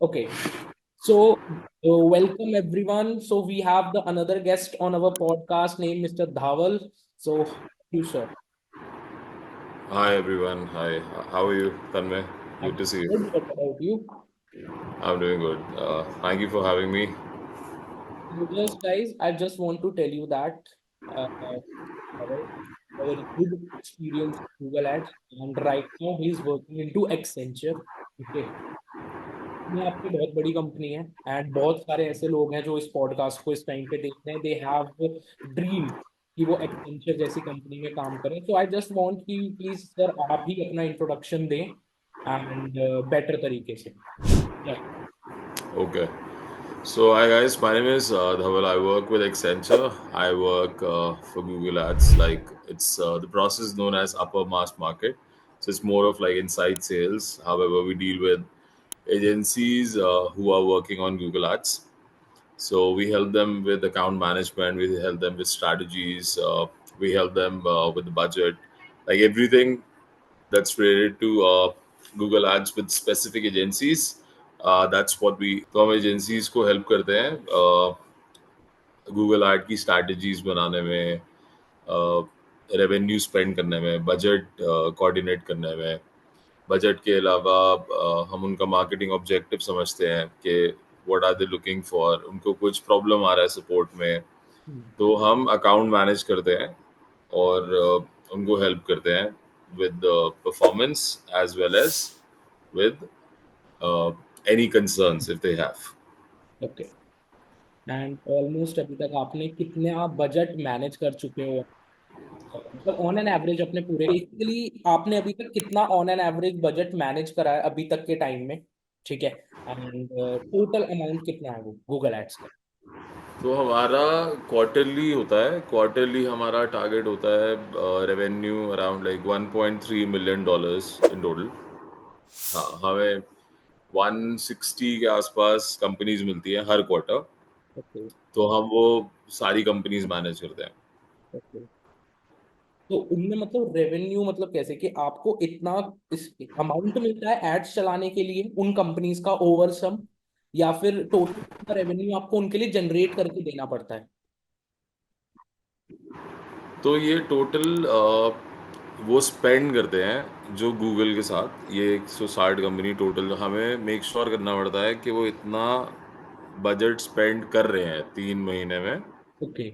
Okay. So, welcome everyone. So, we have the another guest on our podcast named Mr. Dhawal. So, you sir. Hi everyone. Hi. How are you, Tanmay? Good I'm to see you. good. What about you? I'm doing good. Thank you for having me. So, just guys, I just want to tell you that Dhawal a very good experience with Google Ads, and right now he is working into Accenture. Okay. ये आपकी बहुत बड़ी company है and बहुत सारे ऐसे लोग हैं जो इस पॉडकास्ट को इस टाइम पे देख रहे हैं दे हैव ड्रीम कि वो एक्सेंचर जैसी कंपनी में काम करें तो आई जस्ट वांट कि प्लीज सर आप ही अपना इंट्रोडक्शन दें एंड बेटर तरीके से या Okay. So, hi guys. My name is Dhaval. I work with Accenture. I work for Google Ads. Like it's the process known as upper mass market. So it's more of like inside sales. However, we deal with agencies who are working on Google Ads. So we help them with account management. We help them with strategies. We help them with the budget, like everything that's related to Google Ads with specific agencies. That's what we तो हम agencies को help करते हैं Google ad की strategies बनाने में, revenue spend करने में, बजट कोऑर्डिनेट करने में। बजट के अलावा हम उनका मार्केटिंग ऑब्जेक्टिव समझते हैं कि what are they looking for, उनको कुछ प्रॉब्लम आ रहा है सपोर्ट में, तो हम अकाउंट मैनेज करते हैं और उनको हेल्प करते हैं with the performance as well as with any concerns if they have. Okay and almost अभी तक आपने कितने आप बजट मैनेज कर चुके हो मतलब ऑन एन एवरेज अपने पूरे बेसिकली आपने अभी तक कितना on an average budget manage करा है अभी तक के टाइम में ठीक है एंड टोटल अमाउंट कितना है वो गूगल एड्स का तो हमारा क्वार्टरली होता है, क्वार्टरली हमारा टारगेट होता है revenue around like $1.3 million in total. हाँ, हमें 160 के आसपास कंपनीज मिलती है हर क्वार्टर। ओके तो हम वो सारी कंपनीज मैनेज करते हैं। ओके तो उनमें मतलब रेवेन्यू मतलब कैसे कि आपको इतना इस अमाउंट मिलता है एड्स चलाने के लिए उन कंपनीज का ओवर सम या फिर टोटल रेवेन्यू आपको उनके लिए जनरेट करके देना पड़ता है तो ये टोटल वो स्पेंड करते हैं जो गूगल के साथ, ये 160 कंपनी टोटल हमें मेक श्योर करना पड़ता है कि वो इतना बजट स्पेंड कर रहे हैं 3 महीने में। ओके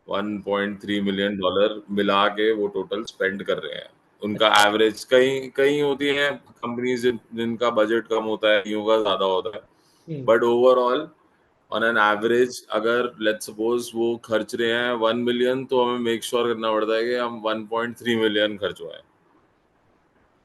$1.3 million मिला के वो टोटल स्पेंड कर रहे हैं। उनका एवरेज कहीं कहीं होती है कंपनीज जिनका बजट कम होता है, कईयों का ज्यादा होता है, hmm but overall on an average अगर लेट्स सपोज वो खर्च रहे हैं 1 मिलियन, तो हमें मेक श्योर करना पड़ता है कि हम 1.3 मिलियन खर्च हुआ है।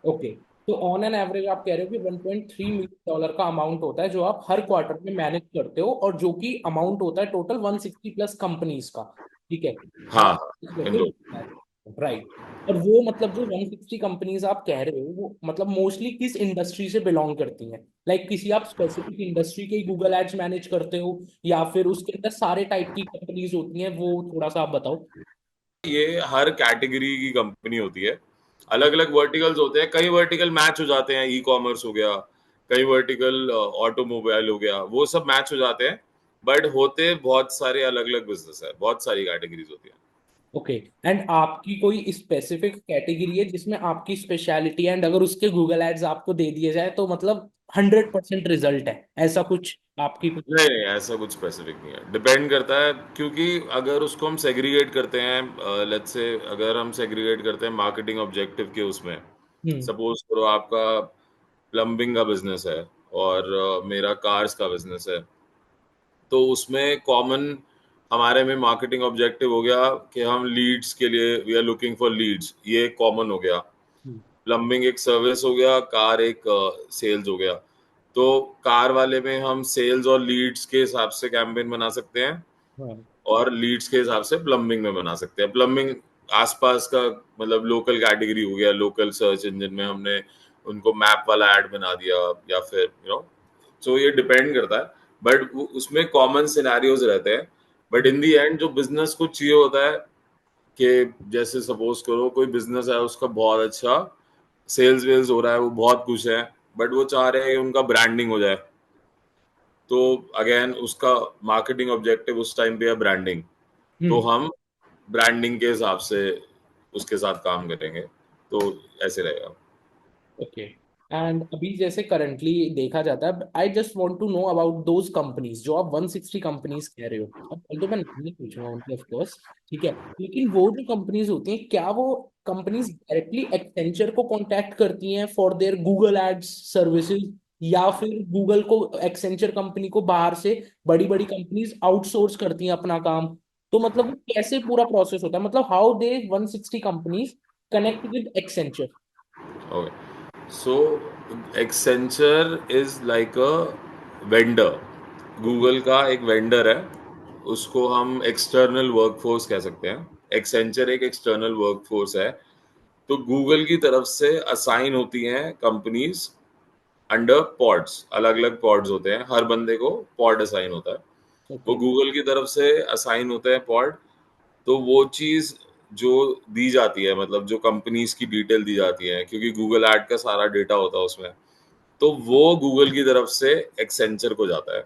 ओके तो ऑन एन एवरेज आप कह रहे हो कि 1.3 मिलियन डॉलर का अमाउंट होता है जो आप हर क्वार्टर में मैनेज करते हो और जो कि अमाउंट होता है टोटल 160 प्लस कंपनीज का ठीक है हाँ हाँ, इन दो। राइट और वो मतलब जो 160 कंपनीज आप कह रहे हो वो मतलब मोस्टली किस इंडस्ट्री से बिलोंग करती हैं लाइक किसी आप स्पेसिफिक इंडस्ट्री के गूगल एड्स मैनेज करते हो या फिर उसके अंदर सारे टाइप की कंपनीज होती हैं वो थोड़ा सा आप बताओ ये हर कैटेगरी की कंपनी होती है, अलग अलग वर्टिकल्स होते हैं, कई वर्टिकल मैच हो जाते हैं, ई कॉमर्स हो गया, कई वर्टिकल ऑटोमोबाइल हो गया, वो सब मैच हो जाते हैं, बट होते बहुत सारे अलग अलग बिजनेस है, बहुत सारी कैटेगरीज होती है। ओके एंड आपकी कोई स्पेसिफिक कैटेगरी है जिसमें आपकी स्पेशलिटी है एंड अगर उसके गूगल एड्स आपको दे दिए जाए तो मतलब 100% रिजल्ट है ऐसा कुछ आपकी कुछ नहीं नहीं, ऐसा कुछ स्पेसिफिक नहीं है, डिपेंड करता है, क्योंकि अगर उसको हम सेग्रीगेट करते हैं, लेट्स से अगर हम सेग्रीगेट करते हैं मार्केटिंग ऑब्जेक्टिव के उसमें, हम्म सपोज करो आपका प्लम्बिंग का बिजनेस है और मेरा कार्स का बिजनेस है, तो उसमें कॉमन हमारे में मार्केटिंग ऑब्जेक्टिव हो गया कि हम लीड्स के लिए we are looking for leads, ये कॉमन हो गया। हम्म, प्लम्बिंग एक सर्विस हो गया, कार एक सेल्स हो गया। तो कार वाले में हम सेल्स और लीड्स के हिसाब से कैंपेन बना सकते हैं हाँ और लीड्स के हिसाब से प्लम्बिंग में बना सकते हैं। प्लम्बिंग आसपास का मतलब लोकल कैटेगरी हो गया, लोकल सर्च इंजन में हमने उनको मैप वाला ऐड बना दिया, या फिर सो ये डिपेंड करता है, बट उसमें कॉमन सिनेरियोज रहते हैं। बट इन दी एंड जो बिजनेस को चाहिए होता है कि जैसे सपोज करो कोई बिजनेस है, उसका बहुत अच्छा सेल्स वेल्स हो रहा है, वो बहुत खुश है, बट वो चाह रहे हैं कि उनका ब्रांडिंग हो जाए, तो अगेन उसका मार्केटिंग ऑब्जेक्टिव उस टाइम पे है ब्रांडिंग, तो हम्म। हम ब्रांडिंग के हिसाब से उसके साथ काम करेंगे, तो ऐसे रहेगा। ओके। एंड अभी जैसे करंटली देखा जाता है, I just want to know about those companies जो आप 160 कंपनीज कह रहे हो। अब तो मैं नाम नहीं पूछूंगा उनके, ऑफ कोर्स, ठीक है, लेकिन वो जो कंपनीज होती हैं, क्या वो कंपनीज डायरेक्टली एक्सेंचर को कांटेक्ट करती हैं for their Google ads services, या फिर गूगल को, एक्सेंचर कंपनी को बाहर से बड़ी बड़ी कंपनीज आउटसोर्स करती हैं अपना काम? तो मतलब वो कैसे पूरा प्रोसेस होता है, मतलब how they 160 companies connect with Accenture? Okay, so Accenture is like a vendor, Google का एक वेंडर है, उसको हम एक्सटर्नल वर्कफोर्स कह सकते हैं। एक्सेंचर एक एक्सटर्नल वर्कफोर्स है, तो गूगल की तरफ से असाइन होती हैं कंपनीज अंडर पॉड्स, अलग अलग पॉड्स होते हैं, हर बंदे को पॉड असाइन होता है, वो ओके। गूगल की तरफ से असाइन होते हैं पॉड। तो वो चीज जो दी जाती है, मतलब जो कंपनीज की डिटेल दी जाती है, क्योंकि गूगल ऐड का सारा डेटा होता है उसमें, तो वो गूगल की तरफ से एक्सेंचर को जाता है,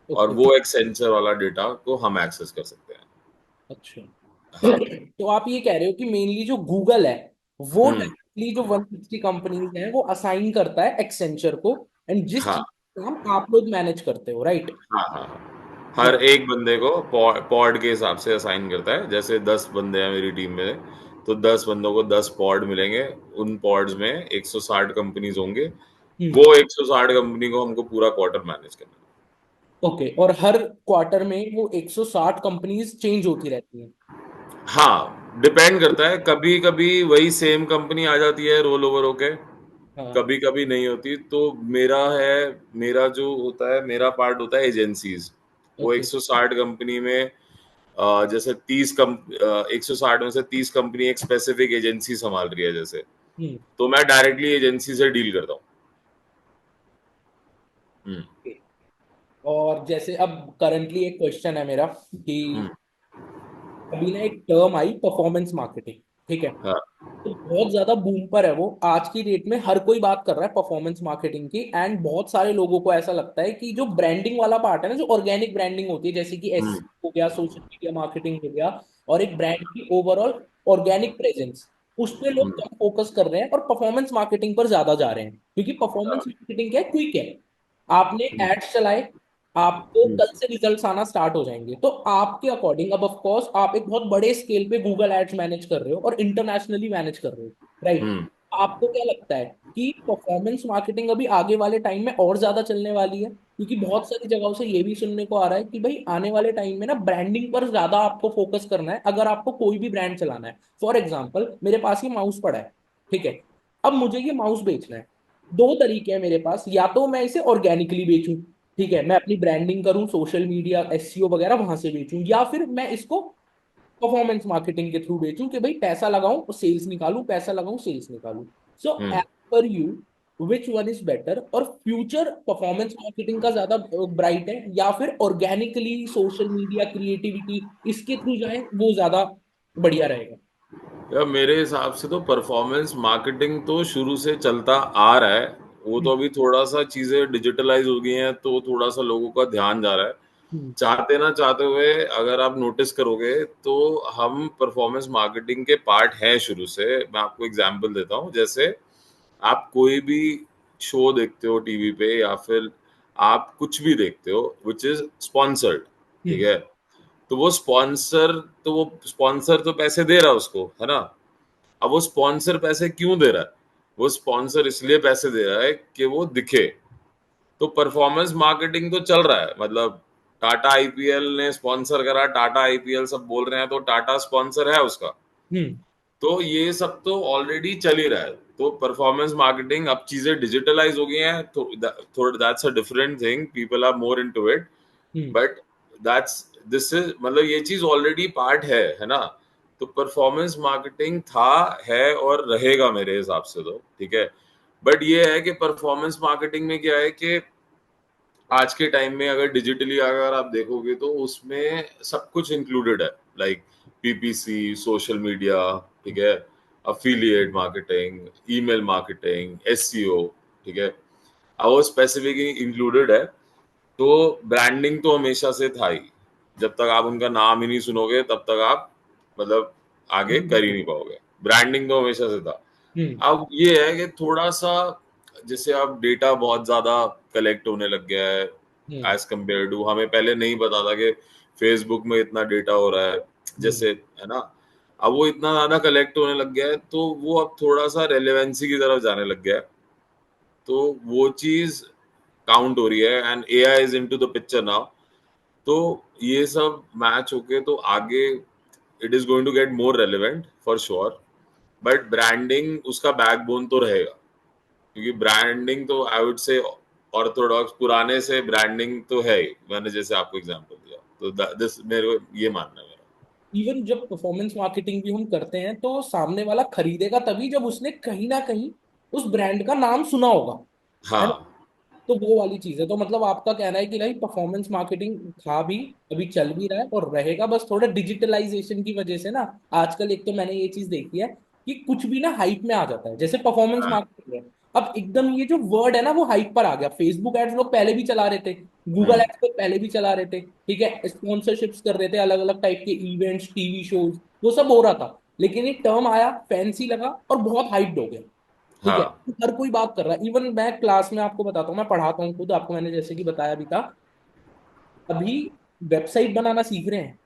और ओके। वो एक्सेंचर वाला डेटा को हम एक्सेस कर सकते हैं। अच्छा। हाँ। तो आप ये कह रहे हो कि मेनली जो गूगल है, वो हम्म। डायरेक्टली जो 160 कंपनीज हैं वो असाइन करता है एक्सेंचर को, एंड जिस चीज हाँ का काम आप लोग मैनेज करते हो, राइट? हाँ हाँ हाँ। हर एक बंदे को पॉड के हिसाब से असाइन करता है, जैसे 10 बंदे हैं मेरी टीम में, तो 10 बंदों को 10 पॉड मिलेंगे। उन पॉड्स में 160 कंपनीज होंगे, हम्म। वो 160 कंपनी को हमको पूरा क्वार्टर मैनेज करना ओके, और हर क्वार्टर में वो 160 कंपनीज चेंज होती रहती हैं? है। हाँ, डिपेंड करता है, कभी कभी वही सेम कंपनी आ जाती है रोल ओवर होके, हाँ। कभी कभी नहीं होती। तो मेरा है, मेरा जो होता है, मेरा पार्ट होता है एजेंसीज। वो ओके। 160 कंपनी में जैसे 160 में से 30 कंपनी एक स्पेसिफिक एजेंसी संभाल रही है जैसे, हम्म। तो मैं डायरेक्टली एजेंसी से डील करता हूँ। हम्म। और जैसे अब करंटली एक क्वेश्चन है मेरा कि हम्म। अभी ना एक टर्म आई, परफॉर्मेंस मार्केटिंग, ठीक है, हाँ। तो बहुत ज्यादा बूम पर है वो आज की डेट में, हर कोई बात कर रहा है परफॉर्मेंस मार्केटिंग की। एंड बहुत सारे लोगों को ऐसा लगता है कि जो ब्रांडिंग वाला पार्ट है ना, जो ऑर्गेनिक ब्रांडिंग होती है, जैसे कि एस हम्म। हो गया, सोशल मीडिया मार्केटिंग हो गया, और एक ब्रांड की ओवरऑल ऑर्गेनिक प्रेजेंस, उस पे लोग हम्म। कम फोकस कर रहे हैं और परफॉर्मेंस मार्केटिंग पर ज्यादा जा रहे हैं, क्योंकि हाँ। परफॉर्मेंस मार्केटिंग क्या है, क्विक है। आपने हम्म। एड्स चलाए, आपको हम्म। कल से रिजल्ट्स आना स्टार्ट हो जाएंगे। तो आपके अकॉर्डिंग, अब ऑफ कोर्स आप एक बहुत बड़े स्केल पे गूगल एड्स मैनेज कर रहे हो और इंटरनेशनली मैनेज कर रहे हो, राइट? हम्म। आपको क्या लगता है कि परफॉर्मेंस मार्केटिंग अभी आगे वाले टाइम में और ज्यादा चलने वाली है? क्योंकि बहुत सारी जगहों से ये भी सुनने को आ रहा है कि भाई आने वाले टाइम में ना ब्रांडिंग पर ज्यादा आपको फोकस करना है अगर आपको कोई भी ब्रांड चलाना है। फॉर एग्जाम्पल, मेरे पास ये माउस पड़ा है, ठीक है, अब मुझे ये माउस बेचना है। दो तरीके हैं मेरे पास, या तो मैं इसे ऑर्गेनिकली बेचूं, ठीक है, मैं अपनी ब्रांडिंग करूं, सोशल मीडिया एसईओ वगैरह वहां से बेचूं, या फिर मैं इसको परफॉर्मेंस मार्केटिंग के थ्रू बेचूं कि भाई पैसा लगाऊं और सेल्स निकालूं, पैसा लगाऊं सेल्स निकालूं। So hmm. As per you, which one is better, और फ्यूचर परफॉर्मेंस मार्केटिंग का ज्यादा ब्राइट है, या फिर ऑर्गेनिकली सोशल मीडिया क्रिएटिविटी इसके थ्रू जाए वो ज्यादा बढ़िया रहेगा? यार मेरे हिसाब से तो परफॉर्मेंस मार्केटिंग तो शुरू से चलता आ रहा है, वो तो हम्म। अभी थोड़ा सा चीजें डिजिटलाइज हो गई हैं, तो थोड़ा सा लोगों का ध्यान जा रहा है। हम्म। चाहते ना चाहते हुए अगर आप नोटिस करोगे, तो हम परफॉर्मेंस मार्केटिंग के पार्ट हैं शुरू से। मैं आपको एग्जांपल देता हूँ, जैसे आप कोई भी शो देखते हो टीवी पे, या फिर आप कुछ भी देखते हो विच इज स्पॉन्सर्ड, ठीक हम्म। है, तो वो स्पॉन्सर तो पैसे दे रहा है उसको, है ना। अब वो स्पॉन्सर पैसे क्यों दे रहा है? वो स्पॉन्सर इसलिए पैसे दे रहा है कि वो दिखे। तो परफॉर्मेंस मार्केटिंग तो चल रहा है, मतलब टाटा आईपीएल ने स्पॉन्सर करा, टाटा आईपीएल सब बोल रहे हैं, तो टाटा स्पॉन्सर है उसका। हम्म। तो ये सब तो ऑलरेडी चल ही रहा है। तो परफॉर्मेंस मार्केटिंग, अब चीजें डिजिटलाइज हो गई हैं, तो थोड़ा that's a different thing, people are more into it, hmm. But that's this is, मतलब ये चीज ऑलरेडी पार्ट है ना। तो परफॉर्मेंस मार्केटिंग था, है और रहेगा मेरे हिसाब से, तो ठीक है। बट ये है कि परफॉर्मेंस मार्केटिंग में क्या है कि आज के टाइम में अगर डिजिटली अगर आप देखोगे, तो उसमें सब कुछ इंक्लूडेड है, लाइक पीपीसी, सोशल मीडिया, ठीक है, affiliate marketing, email marketing, SEO, ठीक है, और स्पेसिफिक इंक्लूडेड है। तो ब्रांडिंग तो हमेशा से था ही, जब तक आप उनका नाम ही नहीं सुनोगे तब तक आप मतलब आगे कर ही नहीं पाओगे। ब्रांडिंग तो हमेशा से था। हम्म। अब ये है कि थोड़ा सा जैसे अब डेटा बहुत ज्यादा कलेक्ट होने लग गया है हम्म। एज कम्पेयर टू, हमें पहले नहीं पता था कि फेसबुक में इतना डेटा हो रहा है हम्म। जैसे, है ना। अब वो इतना ज्यादा कलेक्ट होने लग गया है तो वो अब थोड़ा सा रेलेवेंसी की तरफ जाने लग गया है, तो वो चीज काउंट हो रही है and AI is into the picture now. तो ये सब मैच होके तो आगे it is going to get more relevant for sure, but branding उसका बैकबोन तो रहेगा, क्योंकि ब्रांडिंग तो आई वुड से ऑर्थोडॉक्स पुराने से ब्रांडिंग तो है ही, मैंने जैसे आपको एग्जांपल दिया, तो दिस मेरे को ये मानना है मेरा। इवन जब परफॉर्मेंस मार्केटिंग भी हम करते हैं तो सामने वाला खरीदेगा तभी जब उसने कहीं ना कहीं उस ब्रांड का नाम सुना होगा, है ना। हाँ तो वो वाली चीज है। तो मतलब आपका कहना है कि भाई परफॉर्मेंस मार्केटिंग था भी, अभी चल भी रहा है और रहेगा, बस थोड़ा डिजिटलाइजेशन की वजह से ना। आजकल एक तो मैंने ये चीज देखी है कि कुछ भी ना हाइप में आ जाता है, जैसे परफॉर्मेंस हाँ मार्केटिंग है। अब एकदम ये जो वर्ड है ना वो हाइप पर आ गया। फेसबुक एड्स लोग पहले भी चला रहे थे, गूगल हम्म, एड्स लोग पहले भी चला रहे थे, ठीक है, स्पॉन्सरशिप्स कर रहे थे, अलग अलग टाइप के इवेंट्स, टीवी शोज, वो सब हो रहा था। लेकिन एक टर्म आया, फैंसी लगा और बहुत हाइप्ड हो गया, ठीक है। हाँ हर कोई बात कर रहा है। इवन मैं क्लास में आपको बताता हूँ, मैं पढ़ाता हूँ खुद, आपको मैंने जैसे कि बताया भी था। अभी वेबसाइट बनाना सीख रहे हैं,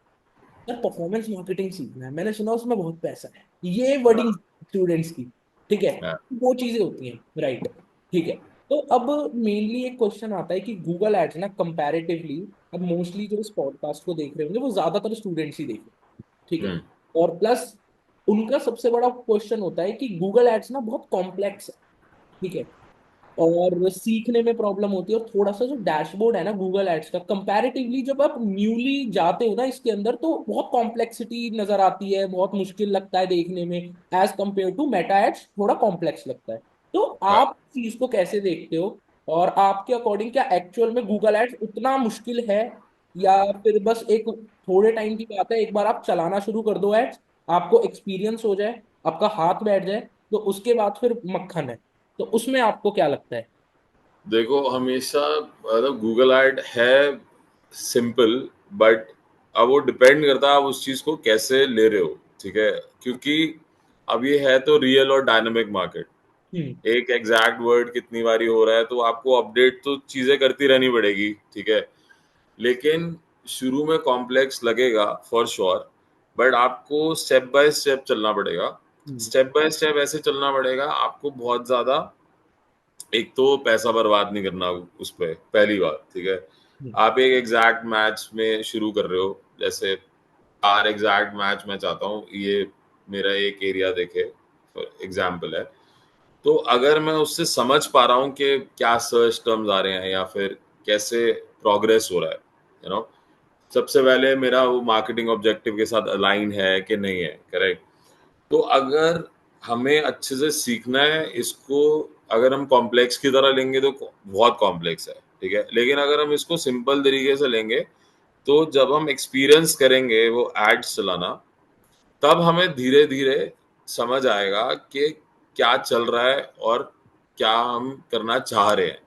यार परफॉर्मेंस मार्केटिंग सीखना है, मैंने सुना उसमें बहुत पैसा है, ये वर्डिंग स्टूडेंट्स की, ठीक है। हाँ वो चीजें होती हैं, राइट, ठीक है। तो अब मेनली एक क्वेश्चन आता है कि गूगल एड्स ना कंपैरेटिवली, अब मोस्टली जो इस पॉडकास्ट को देख रहे होंगे वो ज्यादातर स्टूडेंट्स ही देख रहे हैं, ठीक है। हम्म, और प्लस उनका सबसे बड़ा क्वेश्चन होता है कि गूगल एड्स ना बहुत कॉम्प्लेक्स है, ठीक है, और सीखने में प्रॉब्लम होती है। और थोड़ा सा जो डैशबोर्ड है ना गूगल एड्स का, कंपैरेटिवली जब आप न्यूली जाते हो ना इसके अंदर तो बहुत कॉम्प्लेक्सिटी नजर आती है, बहुत मुश्किल लगता है देखने में। As compare to Meta ads थोड़ा कॉम्प्लेक्स लगता है। तो हाँ। आप चीज को कैसे देखते हो, और आपके अकॉर्डिंग क्या एक्चुअल में गूगल एड्स उतना मुश्किल है, या फिर बस एक थोड़े टाइम की बात है, एक बार आप चलाना शुरू कर दो एड्स, आपको एक्सपीरियंस हो जाए, आपका हाथ बैठ जाए, तो उसके बाद फिर मक्खन है। तो उसमें आपको क्या लगता है? देखो हमेशा मतलब गूगल ऐड है सिंपल, बट अब वो डिपेंड करता है आप उस चीज को कैसे ले रहे हो, ठीक है। क्योंकि अब ये है तो रियल और डायनामिक मार्केट, हम्म। एक एग्जैक्ट वर्ड कितनी बारी हो रहा है तो आपको अपडेट तो चीजें करती रहनी पड़ेगी, ठीक है। लेकिन शुरू में कॉम्प्लेक्स लगेगा फॉर श्योर, बट आपको स्टेप बाय स्टेप चलना पड़ेगा। हम्म। स्टेप बाय स्टेप ऐसे चलना पड़ेगा, आपको बहुत ज्यादा एक तो पैसा बर्बाद नहीं करना उस पर, पहली बात, ठीक है। हम्म। आप एक एग्जैक्ट मैच में शुरू कर रहे हो, जैसे आर एग्जैक्ट मैच मैं चाहता हूँ ये मेरा एक एरिया देखे एग्जाम्पल है, तो अगर मैं उससे समझ पा रहा हूँ कि क्या सर्च टर्म्स आ रहे हैं या फिर कैसे प्रोग्रेस हो रहा है, यू नो, सबसे पहले मेरा वो मार्केटिंग ऑब्जेक्टिव के साथ अलाइन है कि नहीं है, करेक्ट। तो अगर हमें अच्छे से सीखना है इसको, अगर हम कॉम्प्लेक्स की तरह लेंगे तो बहुत कॉम्प्लेक्स है, ठीक है। लेकिन अगर हम इसको सिंपल तरीके से लेंगे तो जब हम एक्सपीरियंस करेंगे वो एड्स चलाना, तब हमें धीरे धीरे समझ आएगा कि क्या चल रहा है और क्या हम करना चाह रहे हैं।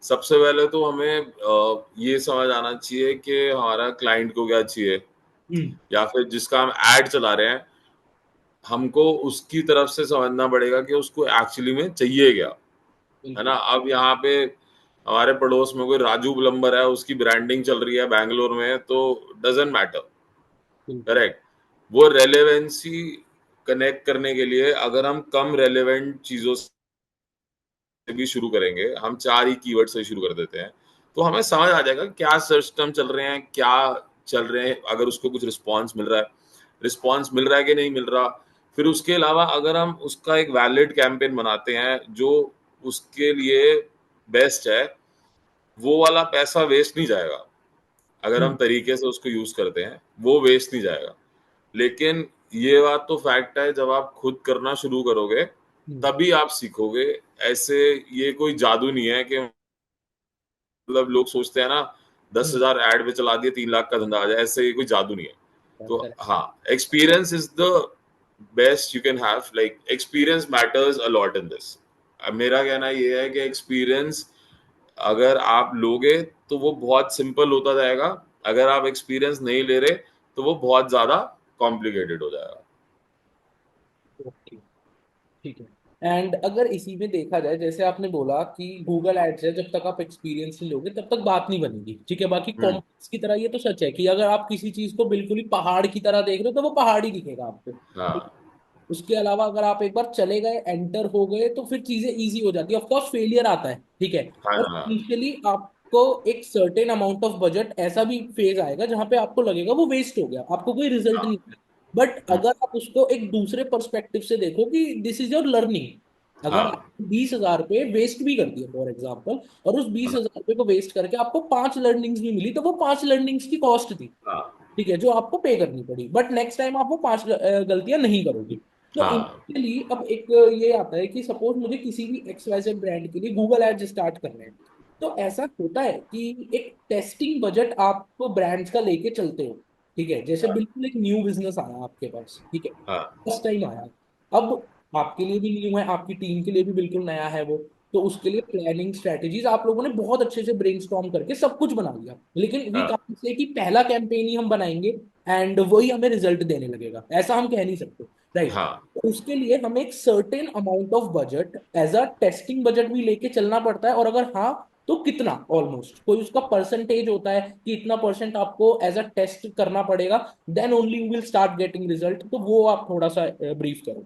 सबसे पहले तो हमें ये समझ आना चाहिए कि हमारा क्लाइंट को क्या चाहिए, हम्म। या फिर जिसका हम एड चला रहे हैं हमको उसकी तरफ से समझना पड़ेगा कि उसको एक्चुअली में चाहिए क्या, है ना। बिल्कुल। अब यहाँ पे हमारे पड़ोस में कोई राजू प्लम्बर है, उसकी ब्रांडिंग चल रही है बैंगलोर में, तो डजेंट मैटर, बिल्कुल। करेक्ट। वो रेलेवेंसी कनेक्ट करने के लिए अगर हम कम रेलेवेंट चीजों से भी शुरू करेंगे, हम चार ही कीवर्ड से शुरू कर देते हैं, तो हमें समझ आ जाएगा क्या सर्च टर्म चल रहे हैं, क्या चल रहे हैं, अगर उसको कुछ रिस्पॉन्स मिल रहा है, रिस्पॉन्स मिल रहा है कि नहीं मिल रहा। फिर उसके अलावा अगर हम उसका एक वैलिड कैंपेन बनाते हैं जो उसके लिए बेस्ट है, वो वाला पैसा वेस्ट नहीं जाएगा। अगर हम हम्म। तरीके से उसको यूज करते हैं वो वेस्ट नहीं जाएगा। लेकिन ये बात तो फैक्ट है, जब आप खुद करना शुरू करोगे हम्म। तभी आप सीखोगे। ऐसे ये कोई जादू नहीं है कि मतलब लोग सोचते हैं ना 10,000 एड पे चला दिए 3 लाख का धंधा आ जाए, ऐसे ये कोई जादू नहीं है। तो करेक्ट। हाँ, experience is the best you can have, like experience matters a lot in this. मेरा कहना ये है कि एक्सपीरियंस अगर आप लोगे तो वो बहुत सिंपल होता जाएगा, अगर आप एक्सपीरियंस नहीं ले रहे तो वो बहुत ज्यादा कॉम्प्लिकेटेड हो जाएगा। ओके, ठीक है। एंड अगर इसी में देखा जाए, जैसे आपने बोला कि गूगल एड्स है, जब तक आप एक्सपीरियंस नहीं लोगे तब तक बात नहीं बनेगी, ठीक है। बाकी हम्म। कॉम्प्लेक्स की तरह ये तो सच है कि अगर आप किसी चीज को बिल्कुल ही पहाड़ की तरह देख रहे हो तो वो पहाड़ ही दिखेगा आपको। हाँ उसके अलावा अगर आप एक बार चले गए, एंटर हो गए, तो फिर चीजें इजी हो जाती है। ऑफ कोर्स फेलियर आता है, ठीक है। हाँ और हाँ इनिशियली आपको एक सर्टेन अमाउंट ऑफ बजट, ऐसा भी फेज आएगा जहां पे आपको लगेगा वो वेस्ट हो गया, आपको कोई रिजल्ट नहीं हाँ। मिला। बट हम्म। अगर आप उसको एक दूसरे पर्सपेक्टिव से देखो कि दिस इज योर लर्निंग, अगर आप हाँ 20,000 रुपये वेस्ट भी कर दिए फॉर एग्जाम्पल, और उस बीस हाँ हजार रुपये को वेस्ट करके आपको 5 लर्निंग्स भी मिली, तो वो 5 लर्निंग्स की कॉस्ट थी, हाँ ठीक है, जो आपको पे करनी पड़ी। बट नेक्स्ट टाइम आप वो 5 गलतियां नहीं करोगे। तो हाँ। इनिशियली अब एक ये आता है कि सपोज मुझे किसी भी XYZ ब्रांड के लिए गूगल एड्स स्टार्ट करने हैं, तो ऐसा होता है कि एक टेस्टिंग बजट आप ब्रांड्स का लेके चलते हो, ठीक है। जैसे बिल्कुल एक न्यू बिजनेस आया आपके पास, ठीक है, हाँ फर्स्ट टाइम आया। अब आपके लिए भी न्यू है, आपकी टीम के लिए भी बिल्कुल नया है वो। तो उसके लिए प्लानिंग स्ट्रेटेजीज आप लोगों ने बहुत अच्छे से ब्रेनस्टॉर्म करके सब कुछ बना लिया, लेकिन वी हाँ। कांट से कि पहला कैंपेन ही हम बनाएंगे एंड वही हमें रिजल्ट देने लगेगा, ऐसा हम कह नहीं सकते, राइट। हाँ। तो उसके लिए हमें एक certain amount of budget as a testing budget भी लेके चलना पड़ता है, और अगर हाँ तो कितना, ऑलमोस्ट कोई उसका परसेंटेज होता है कि इतना परसेंट आपको एज अ टेस्ट करना पड़ेगा, then only you will start getting result. तो वो आप थोड़ा सा ब्रीफ करो।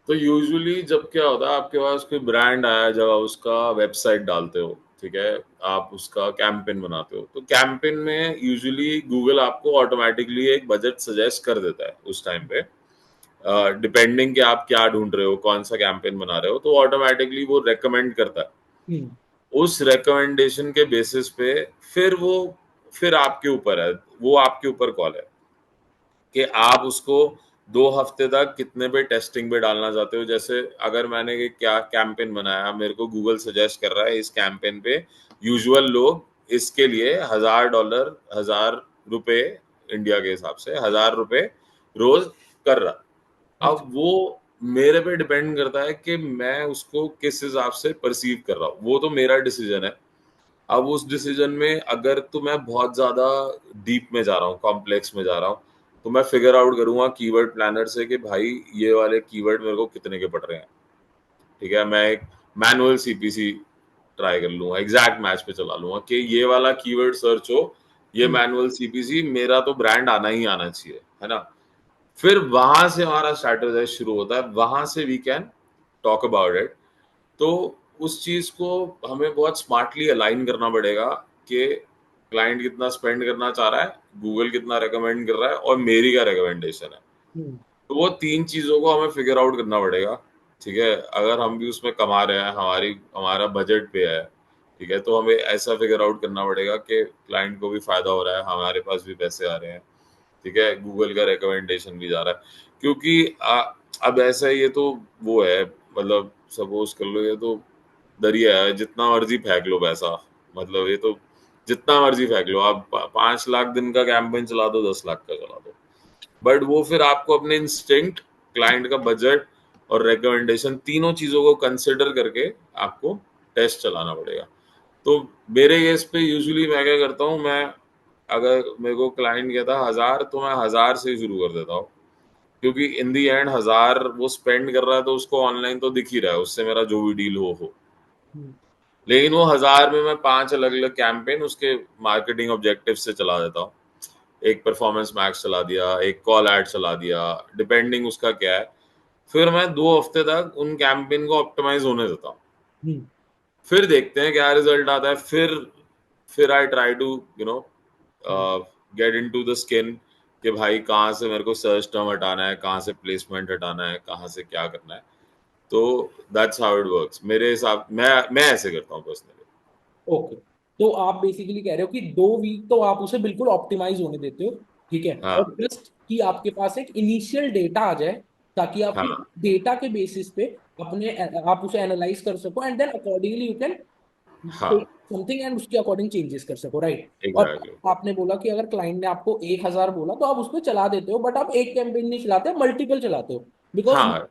तो यूजुअली जब क्या होता है, आपके पास कोई ब्रांड आया, जब आप उसका वेबसाइट डालते हो, ठीक है, आप उसका कैंपेन बनाते हो, तो कैंपेन में यूजुअली गूगल आपको ऑटोमेटिकली एक बजट सजेस्ट कर देता है उस टाइम पे। डिपेंडिंग कि आप क्या ढूंढ रहे हो, कौन सा कैंपेन बना रहे हो, तो ऑटोमेटिकली वो रेकमेंड करता है। हम्म। उस रिकमेंडेशन के बेसिस पे फिर वो, फिर आपके ऊपर है, वो आपके ऊपर कॉल है कि आप उसको 2 हफ्ते तक कितने पे टेस्टिंग पे डालना चाहते हो। जैसे अगर मैंने ये क्या कैंपेन बनाया, मेरे को गूगल सजेस्ट कर रहा है इस कैंपेन पे यूजुअल लोग इसके लिए $1,000, 1,000 रुपए, इंडिया के हिसाब से 1,000 रुपए रोज कर रहा। अच्छा। अब वो मेरे पे डिपेंड करता है कि मैं उसको किस हिसाब से परसीव कर रहा हूँ, वो तो मेरा डिसीजन है। अब उस डिसीजन में अगर तो मैं बहुत ज्यादा डीप में जा रहा हूँ, कॉम्प्लेक्स में जा रहा हूँ, तो मैं फिगर आउट करूंगा कीवर्ड प्लानर से कि भाई ये वाले कीवर्ड मेरे को कितने के पड़ रहे हैं, ठीक है। मैं एक मैनुअल सीपीसी ट्राई कर लूंगा, एग्जैक्ट मैच पे चला लूंगा कि ये वाला कीवर्ड सर्च हो, ये हम्म। मैनुअल सीपीसी, मेरा तो ब्रांड आना ही आना चाहिए, है ना। फिर वहां से हमारा स्ट्रैटेजाइज शुरू होता है, वहां से we can talk about it. तो उस चीज को हमें बहुत स्मार्टली अलाइन करना पड़ेगा कि क्लाइंट कितना स्पेंड करना चाह रहा है, गूगल कितना रेकमेंड कर रहा है, और मेरी क्या रिकमेंडेशन है। हम्म। तो वो 3 चीजों को हमें फिगर आउट करना पड़ेगा, ठीक है। अगर हम भी उसमें कमा रहे हैं, हमारी हमारा बजट पे है, ठीक है, तो हमें ऐसा फिगर आउट करना पड़ेगा कि क्लाइंट को भी फायदा हो रहा है, हमारे पास भी पैसे आ रहे हैं, ठीक है, गूगल का रिकमेंडेशन भी जा रहा है। क्योंकि अब ऐसा ही, ये तो वो है, मतलब सपोज कर लो ये तो दरिया है, जितना मर्जी फेंक लो पैसा, मतलब ये तो जितना मर्जी फेंक लो आप, 5 लाख दिन का कैंपेन चला दो, 10 लाख का चला दो, बट वो फिर आपको अपने इंस्टिंक्ट, क्लाइंट का बजट और रिकमेंडेशन, तीनों चीजों को कंसिडर करके आपको टेस्ट चलाना पड़ेगा। तो मेरे केस पे यूजुअली मैं क्या करता हूँ, मैं अगर मेरे को क्लाइंट कहता है 1,000, तो मैं 1,000 से ही शुरू कर देता हूँ। क्योंकि इन दी एंड 1,000 वो स्पेंड कर रहा है तो उसको ऑनलाइन तो दिख ही रहा है, उससे मेरा जो भी डील हो। हम्म। लेकिन वो 1,000 में मैं 5 अलग अलग कैंपेन उसके मार्केटिंग ऑब्जेक्टिव से चला देता हूँ। एक परफॉर्मेंस मैक्स चला दिया, एक कॉल ऐड चला दिया, डिपेंडिंग उसका क्या है। फिर मैं 2 हफ्ते तक उन कैंपेन को ऑप्टिमाइज होने देता हूँ। हम्म। फिर देखते हैं क्या रिजल्ट आता है। फिर I try to you know hmm. Get in to the skin कि भाई कहाँ से मेरे को सर्च टर्म हटाना है, कहाँ से प्लेसमेंट हटाना है, कहाँ से क्या करना है। तो दैट्स हाउ इट वर्क्स मेरे हिसाब, मैं ऐसे करता हूँ पर्सनली। ओके, तो आप बेसिकली कह रहे हो कि 2 वीक तो आप उसे बिल्कुल ऑप्टिमाइज होने देते हो, ठीक है, हाँ और जस्ट कि आपके पास एक इनिशियल डेटा आ जाए, ताकि आप हाँ डेटा के बेसिस पे अपने आप उसे एनालाइज कर सको, and then accordingly you can हाँ। टेक समथिंग एंड उसके अकॉर्डिंग चेंजेस कर सको, राइट। और एग्जैक्टली। आपने बोला कि अगर क्लाइंट ने आपको 1,000 बोला तो आप उस पर चला देते हो, बट आप एक कैंपेन नहीं चलाते, मल्टीपल चलाते हो, बिकॉज हाँ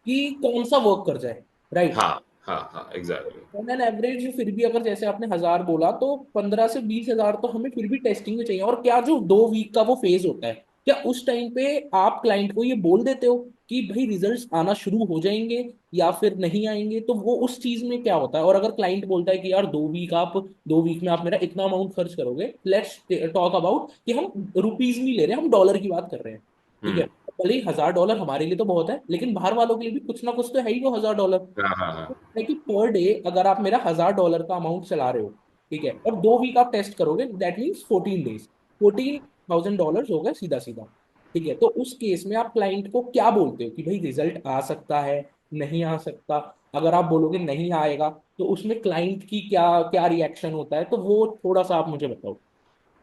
कि कौन सा वर्क कर जाए, राइट। हाँ हाँ हाँ एग्जैक्टली। ऑन एन एवरेज फिर भी अगर जैसे आपने 1,000 बोला, तो 15 से 20 हजार तो हमें फिर भी टेस्टिंग में चाहिए। और क्या जो 2 वीक का वो फेज होता है, क्या उस टाइम पे आप क्लाइंट को ये बोल देते हो कि भाई रिजल्ट्स आना शुरू हो जाएंगे या फिर नहीं आएंगे? तो वो उस चीज में क्या होता है, और अगर क्लाइंट बोलता है कि यार 2 वीक, आप 2 वीक में आप मेरा इतना अमाउंट खर्च करोगे, लेट्स टॉक अबाउट कि हम रुपीज नहीं ले रहे, हम डॉलर की बात कर रहे हैं, ठीक है? हम्म। भले ही $1,000 हमारे लिए तो बहुत है, लेकिन बाहर वालों के लिए भी कुछ ना कुछ तो है ही वो $1,000। हाँ हाँ हाँ। है कि पर डे अगर आप मेरा $1,000 का अमाउंट चला रहे हो, ठीक है, और 2 वीक आप टेस्ट करोगे, दैट मीन्स 14 डेज, $14,000 हो गए सीधा सीधा। ठीक है, तो उस केस में आप क्लाइंट को क्या बोलते हो कि भाई रिजल्ट आ सकता है, नहीं आ सकता? अगर आप बोलोगे नहीं आएगा, तो उसमें क्लाइंट की क्या क्या रिएक्शन होता है, तो वो थोड़ा सा आप मुझे बताओ।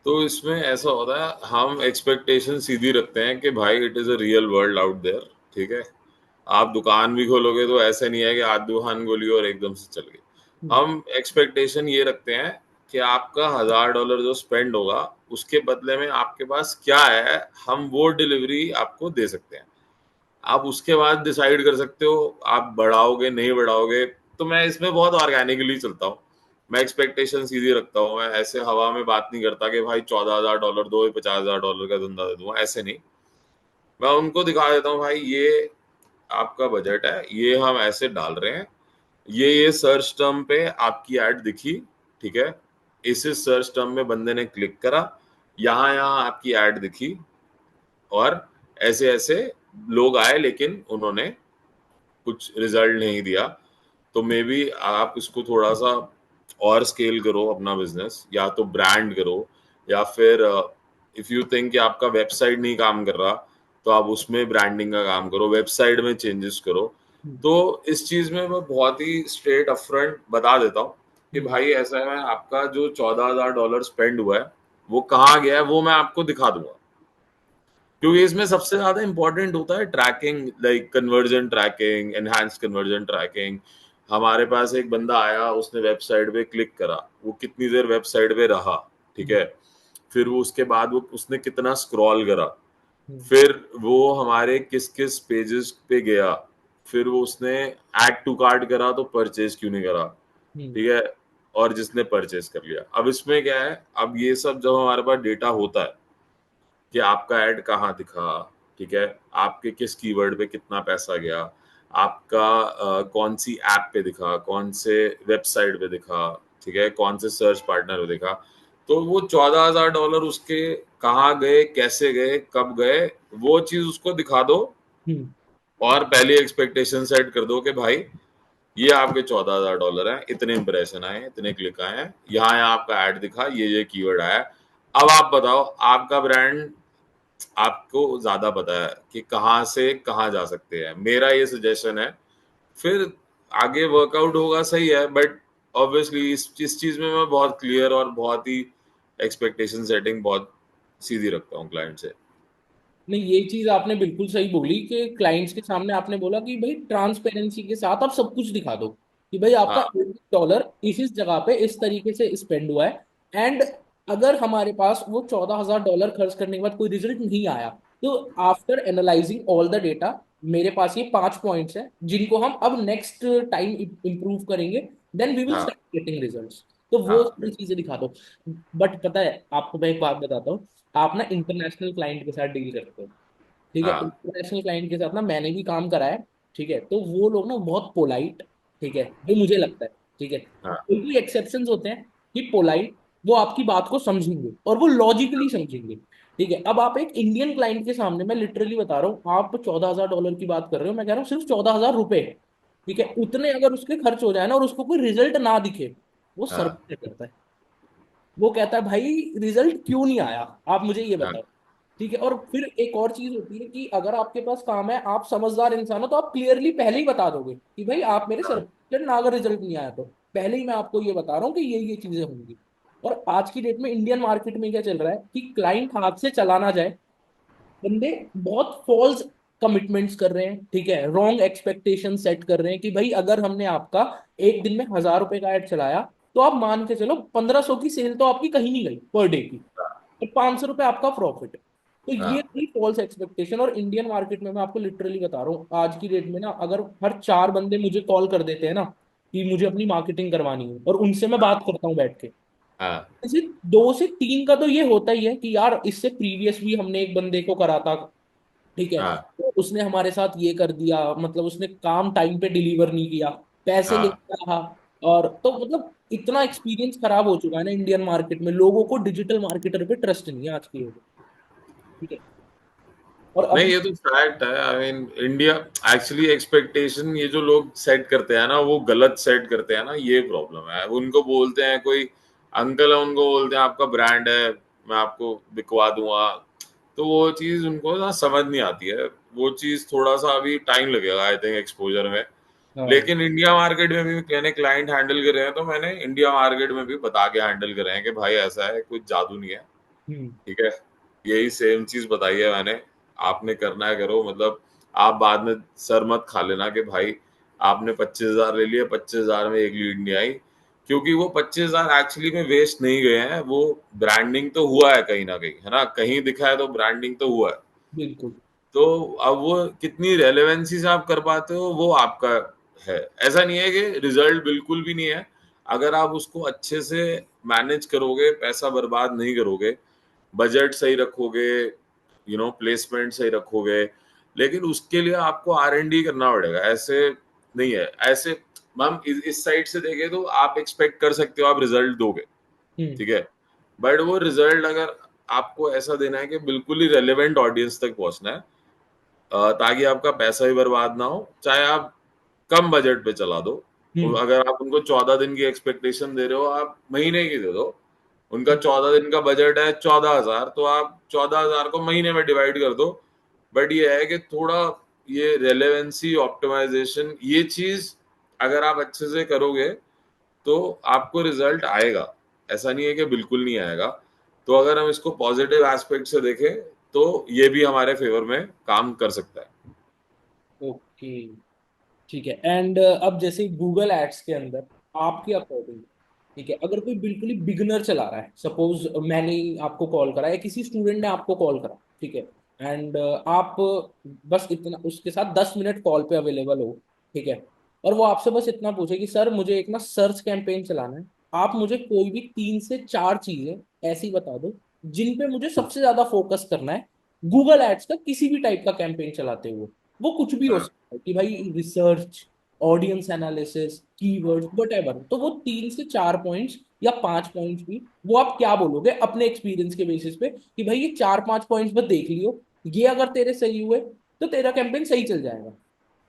तो इसमें ऐसा होता है, हम एक्सपेक्टेशन सीधी रखते हैं कि भाई it is a real world out there. ठीक है, आप दुकान भी खोलोगे तो ऐसा नहीं है कि आज दुकान खोली और एकदम से चल गई। हम्म। हम एक्सपेक्टेशन ये रखते हैं कि आपका $1,000 जो स्पेंड होगा, उसके बदले में आपके पास क्या है, हम वो डिलीवरी आपको दे सकते हैं। आप उसके बाद डिसाइड कर सकते हो आप बढ़ाओगे नहीं बढ़ाओगे। तो मैं इसमें बहुत ऑर्गेनिकली चलता हूँ। मैं एक्सपेक्टेशन सीधी रखता हूँ, मैं ऐसे हवा में बात नहीं करता कि भाई $14,000 दो, $50,000 का धंधा दे दूंगा, ऐसे नहीं। मैं उनको दिखा देता हूँ भाई ये आपका बजट है, ये हम ऐसे डाल रहे हैं, ये सर्च टर्म पे आपकी ऐड दिखी, ठीक है, इस सर्च टर्म में बंदे ने क्लिक करा, यहाँ यहाँ आपकी ऐड दिखी, और ऐसे ऐसे लोग आए लेकिन उन्होंने कुछ रिजल्ट नहीं दिया। तो मे बी आप इसको थोड़ा सा और स्केल करो अपना बिजनेस, या तो ब्रांड करो, या फिर इफ यू थिंक कि आपका वेबसाइट नहीं काम कर रहा, तो आप उसमें ब्रांडिंग का काम करो, वेबसाइट में चेंजेस करो। हम्म। तो इस चीज में मैं बहुत ही स्ट्रेट अपफ्रंट बता देता हूँ कि हम्म। भाई ऐसा है, आपका जो $14,000 स्पेंड हुआ है वो कहाँ गया है, वो मैं आपको दिखा दूंगा। क्योंकि इसमें सबसे ज्यादा इंपॉर्टेंट होता है tracking, like conversion tracking, enhance conversion tracking. हमारे पास एक बंदा आया, उसने वेबसाइट पे क्लिक करा, वो कितनी देर वेबसाइट पे रहा, ठीक हम्म। है, फिर वो उसके बाद वो उसने कितना स्क्रॉल करा, हम्म। फिर वो हमारे किस किस पेजेस पे गया, फिर वो उसने ऐड टू कार्ट करा तो परचेज क्यों नहीं करा, हम्म। ठीक है, और जिसने परचेज कर लिया। अब इसमें क्या है, अब ये सब जब हमारे पास डेटा होता है कि आपका ऐड कहाँ दिखा, ठीक है, आपके किस कीवर्ड पे कितना पैसा गया, आपका कौन सी ऐप पे दिखा, कौन से वेबसाइट पे दिखा, ठीक है, कौन से सर्च पार्टनर पे दिखा, तो वो $14,000 उसके कहाँ गए, कैसे गए, कब गए, वो चीज उसको दिखा दो। हम्म। और पहले एक्सपेक्टेशन सेट कर दो कि भाई ये आपके $14,000 हैं, इतने इंप्रेशन आए, इतने क्लिक आए हैं, यहाँ आपका ऐड दिखा, ये कीवर्ड आया। अब आप बताओ, आपका ब्रांड आपको ज्यादा पता है कि कहाँ से कहाँ जा सकते हैं, मेरा ये सजेशन है। फिर आगे वर्कआउट होगा सही है, बट ऑब्वियसली इस चीज में मैं बहुत क्लियर और बहुत ही एक्सपेक्टेशन सेटिंग बहुत सीधी रखता हूँ क्लाइंट से। नहीं, ये चीज आपने बिल्कुल सही बोली कि क्लाइंट्स के सामने आपने बोला कि भाई ट्रांसपेरेंसी के साथ आप सब कुछ दिखा दो कि भाई आपका हाँ $1 इस जगह पे इस तरीके से स्पेंड हुआ है। एंड अगर हमारे पास वो $14,000 खर्च करने के बाद कोई रिजल्ट नहीं आया, तो after analysing all the data, मेरे पास ये 5 पॉइंट्स हैं जिनको हम अब नेक्स्ट टाइम इंप्रूव करेंगे, देन वी विल हाँ स्टार्ट गेटिंग रिजल्ट्स। तो वो हाँ सारी चीजें दिखा दो। बट पता है आपको, मैं एक बात बताता हूँ, आप ना इंटरनेशनल क्लाइंट के साथ डील करते हो, ठीक है? हाँ इंटरनेशनल क्लाइंट के साथ ना मैंने भी काम करा है, ठीक है? तो वो लोग ना बहुत पोलाइट, ठीक है, जो मुझे लगता है, ठीक है, हाँ कोई भी एक्सेप्शंस होते हैं कि पोलाइट, वो आपकी बात को समझेंगे और वो लॉजिकली समझेंगे, ठीक है? अब आप एक इंडियन क्लाइंट के सामने, मैं लिटरली बता रहा हूँ, आप $14,000 की बात कर रहे हो, मैं कह रहा हूँ सिर्फ $14,000, ठीक है, उतने अगर उसके खर्च हो जाए ना और उसको कोई रिजल्ट ना दिखे, वो सर हाँ पे करता है। वो कहता है भाई रिजल्ट क्यों नहीं आया, आप मुझे ये हाँ बताओ, ठीक है? और फिर एक और चीज होती है कि अगर आपके पास काम है, आप समझदार इंसान हो, तो आप क्लियरली पहले ही बता दोगे कि भाई आप मेरे सर हाँ पे ना, अगर रिजल्ट नहीं आया तो पहले ही मैं आपको ये बता रहा हूँ कि ये चीजें होंगी। और आज की डेट में इंडियन मार्केट में क्या चल रहा है कि क्लाइंट हाथ से चला ना जाए, बंदे बहुत फॉल्स कमिटमेंट्स कर रहे हैं, ठीक है, रॉन्ग एक्सपेक्टेशन सेट कर रहे हैं कि भाई अगर हमने आपका एक दिन में $1,000 का ऐड चलाया, तो आप मान के चलो 1,500 की सेल तो आपकी कहीं नहीं गई पर डे की, और $500 आपका प्रॉफिट। तो ये हाँ थी फॉल्स एक्सपेक्टेशन। और इंडियन मार्केट में मैं आपको लिटरली बता रहा हूँ, आज की डेट में ना, अगर हर 4 बंदे मुझे कॉल कर देते हैं ना, कि मुझे अपनी मार्केटिंग करवानी है, और उनसे मैं बात करता हूँ बैठ के। हाँ ऐसे 2 से 3 का तो ये होता ही है कि यार इससे प्रीवियस भी हमने एक बंदे को करा था, ठीक है, हाँ तो उसने हमारे साथ ये कर दिया, मतलब उसने काम टाइम पे डिलीवर नहीं किया, पैसे हाँ। लेता रहा। और तो मतलब इतना एक्सपीरियंस खराब हो चुका है ना इंडियन मार्केट में, लोगों को डिजिटल मार्केटर पे ट्रस्ट नहीं है आज की डेट में, ठीक है। और नहीं, अभी ये तो फैक्ट है। I mean India actually expectation ये जो लोग सेट करते हैं ना, वो गलत सेट करते हैं ना, ये प्रॉब्लम है। उनको बोलते हैं, कोई अंकल है उनको बोलते हैं आपका ब्रांड है, मैं आपको बिकवा दूंगा। तो वो चीज उनको ना समझ नहीं आती है। वो चीज थोड़ा सा अभी टाइम लगेगा आई थिंक एक्सपोजर में। हाँ। लेकिन इंडिया मार्केट में भी मैंने क्लाइंट हैंडल करे हैं, तो मैंने इंडिया मार्केट में भी बता के हैंडल करे हैं कि भाई ऐसा है, कुछ जादू नहीं है। हम्म। ठीक है, यही सेम चीज बताई है मैंने। आपने करना है करो, मतलब आप बाद में सर मत खा लेना कि भाई आपने 25,000 ले लिया, 25,000 में एक लीड नहीं आई। क्योंकि वो 25,000 एक्चुअली में वेस्ट नहीं गए हैं, वो ब्रांडिंग तो हुआ है कहीं ना कहीं, है ना, कहीं दिखा है तो ब्रांडिंग तो हुआ है। बिल्कुल। तो अब वो कितनी रेलेवेंसी से आप कर पाते हो वो आपका है। ऐसा नहीं है कि रिजल्ट बिल्कुल भी नहीं है। अगर आप उसको अच्छे से मैनेज करोगे, पैसा बर्बाद नहीं करोगे, बजट सही रखोगे, प्लेसमेंट सही रखोगे, लेकिन उसके लिए आपको R&D करना पड़ेगा। ऐसे नहीं है, ऐसे हम इस साइड से देखें तो आप एक्सपेक्ट कर सकते हो आप रिजल्ट दोगे, हम्म। ठीक है। बट वो रिजल्ट अगर आपको ऐसा देना है कि बिल्कुल ही रेलेवेंट ऑडियंस तक पहुंचना है, ताकि आपका पैसा भी बर्बाद ना हो, चाहे आप कम बजट पे चला दो। हम्म। अगर आप उनको 14 दिन की एक्सपेक्टेशन दे रहे हो, आप महीने की दे दो। उनका हम्म। 14 दिन का बजट है 14,000, तो आप 14,000 को महीने में डिवाइड कर दो। बट ये है कि थोड़ा ये रेलेवेंसी ऑप्टिमाइजेशन ये चीज अगर आप अच्छे से करोगे तो आपको रिजल्ट आएगा। ऐसा नहीं है कि बिल्कुल नहीं आएगा। तो अगर हम इसको पॉजिटिव एस्पेक्ट से देखें तो ये भी हमारे फेवर में काम कर सकता है। ओके। ठीक है। एंड अब जैसे गूगल एड्स के अंदर आपके अकॉर्डिंग, ठीक है, अगर कोई बिल्कुल ही बिगनर चला रहा है, सपोज मैंने ही आपको कॉल करा या किसी स्टूडेंट ने आपको कॉल करा, ठीक है, एंड आप बस इतना उसके साथ 10 मिनट कॉल पे अवेलेबल हो, ठीक है, और वो आपसे बस इतना पूछे कि सर मुझे एक ना सर्च कैंपेन चलाना है, आप मुझे कोई भी 3 से 4 चीजें ऐसी बता दो जिन पे मुझे सबसे ज्यादा फोकस करना है गूगल एड्स का किसी भी टाइप का कैंपेन चलाते हुए। वो कुछ भी हो सकता है कि भाई research, audience analysis, keywords, what, तो वो 3 से 4 पॉइंट्स या 5 पॉइंट्स भी, वो आप क्या बोलोगे अपने एक्सपीरियंस के बेसिस पे कि भाई ये 4 5 पॉइंट्स बस देख लियो, ये अगर तेरे सही हुए तो तेरा कैंपेन सही चल जाएगा।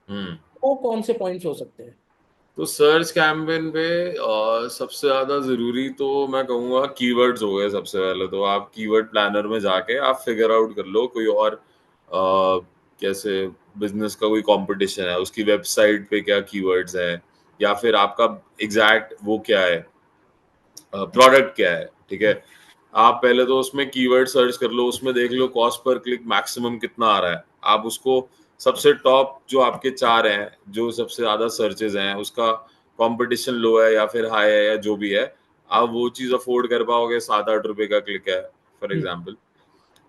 हम्म। वो कौन से पॉइंट्स हो सकते हैं? तो सर्च कैंपेन पे सबसे ज्यादा जरूरी तो मैं कहूँगा कीवर्ड्स हो गए। सबसे पहले तो आप कीवर्ड प्लानर में जाके आप फिगर आउट कर लो कोई और कैसे बिजनेस का कोई कंपटीशन है, उसकी वेबसाइट पे क्या कीवर्ड्स हैं, या फिर आपका एग्जैक्ट वो क्या है, प्रोडक्ट क्या है, ठीक है। आप पहले तो उसमें कीवर्ड सर्च कर लो, उसमें देख low cost per click maximum कितना आ रहा है। आप उसको सबसे टॉप जो आपके चार हैं, जो सबसे ज्यादा सर्चेज हैं, उसका कंपटीशन लो है या फिर हाई है या जो भी है, आप वो चीज अफोर्ड कर पाओगे। 7-8 रुपए का क्लिक है फॉर हम्म। एग्जाम्पल।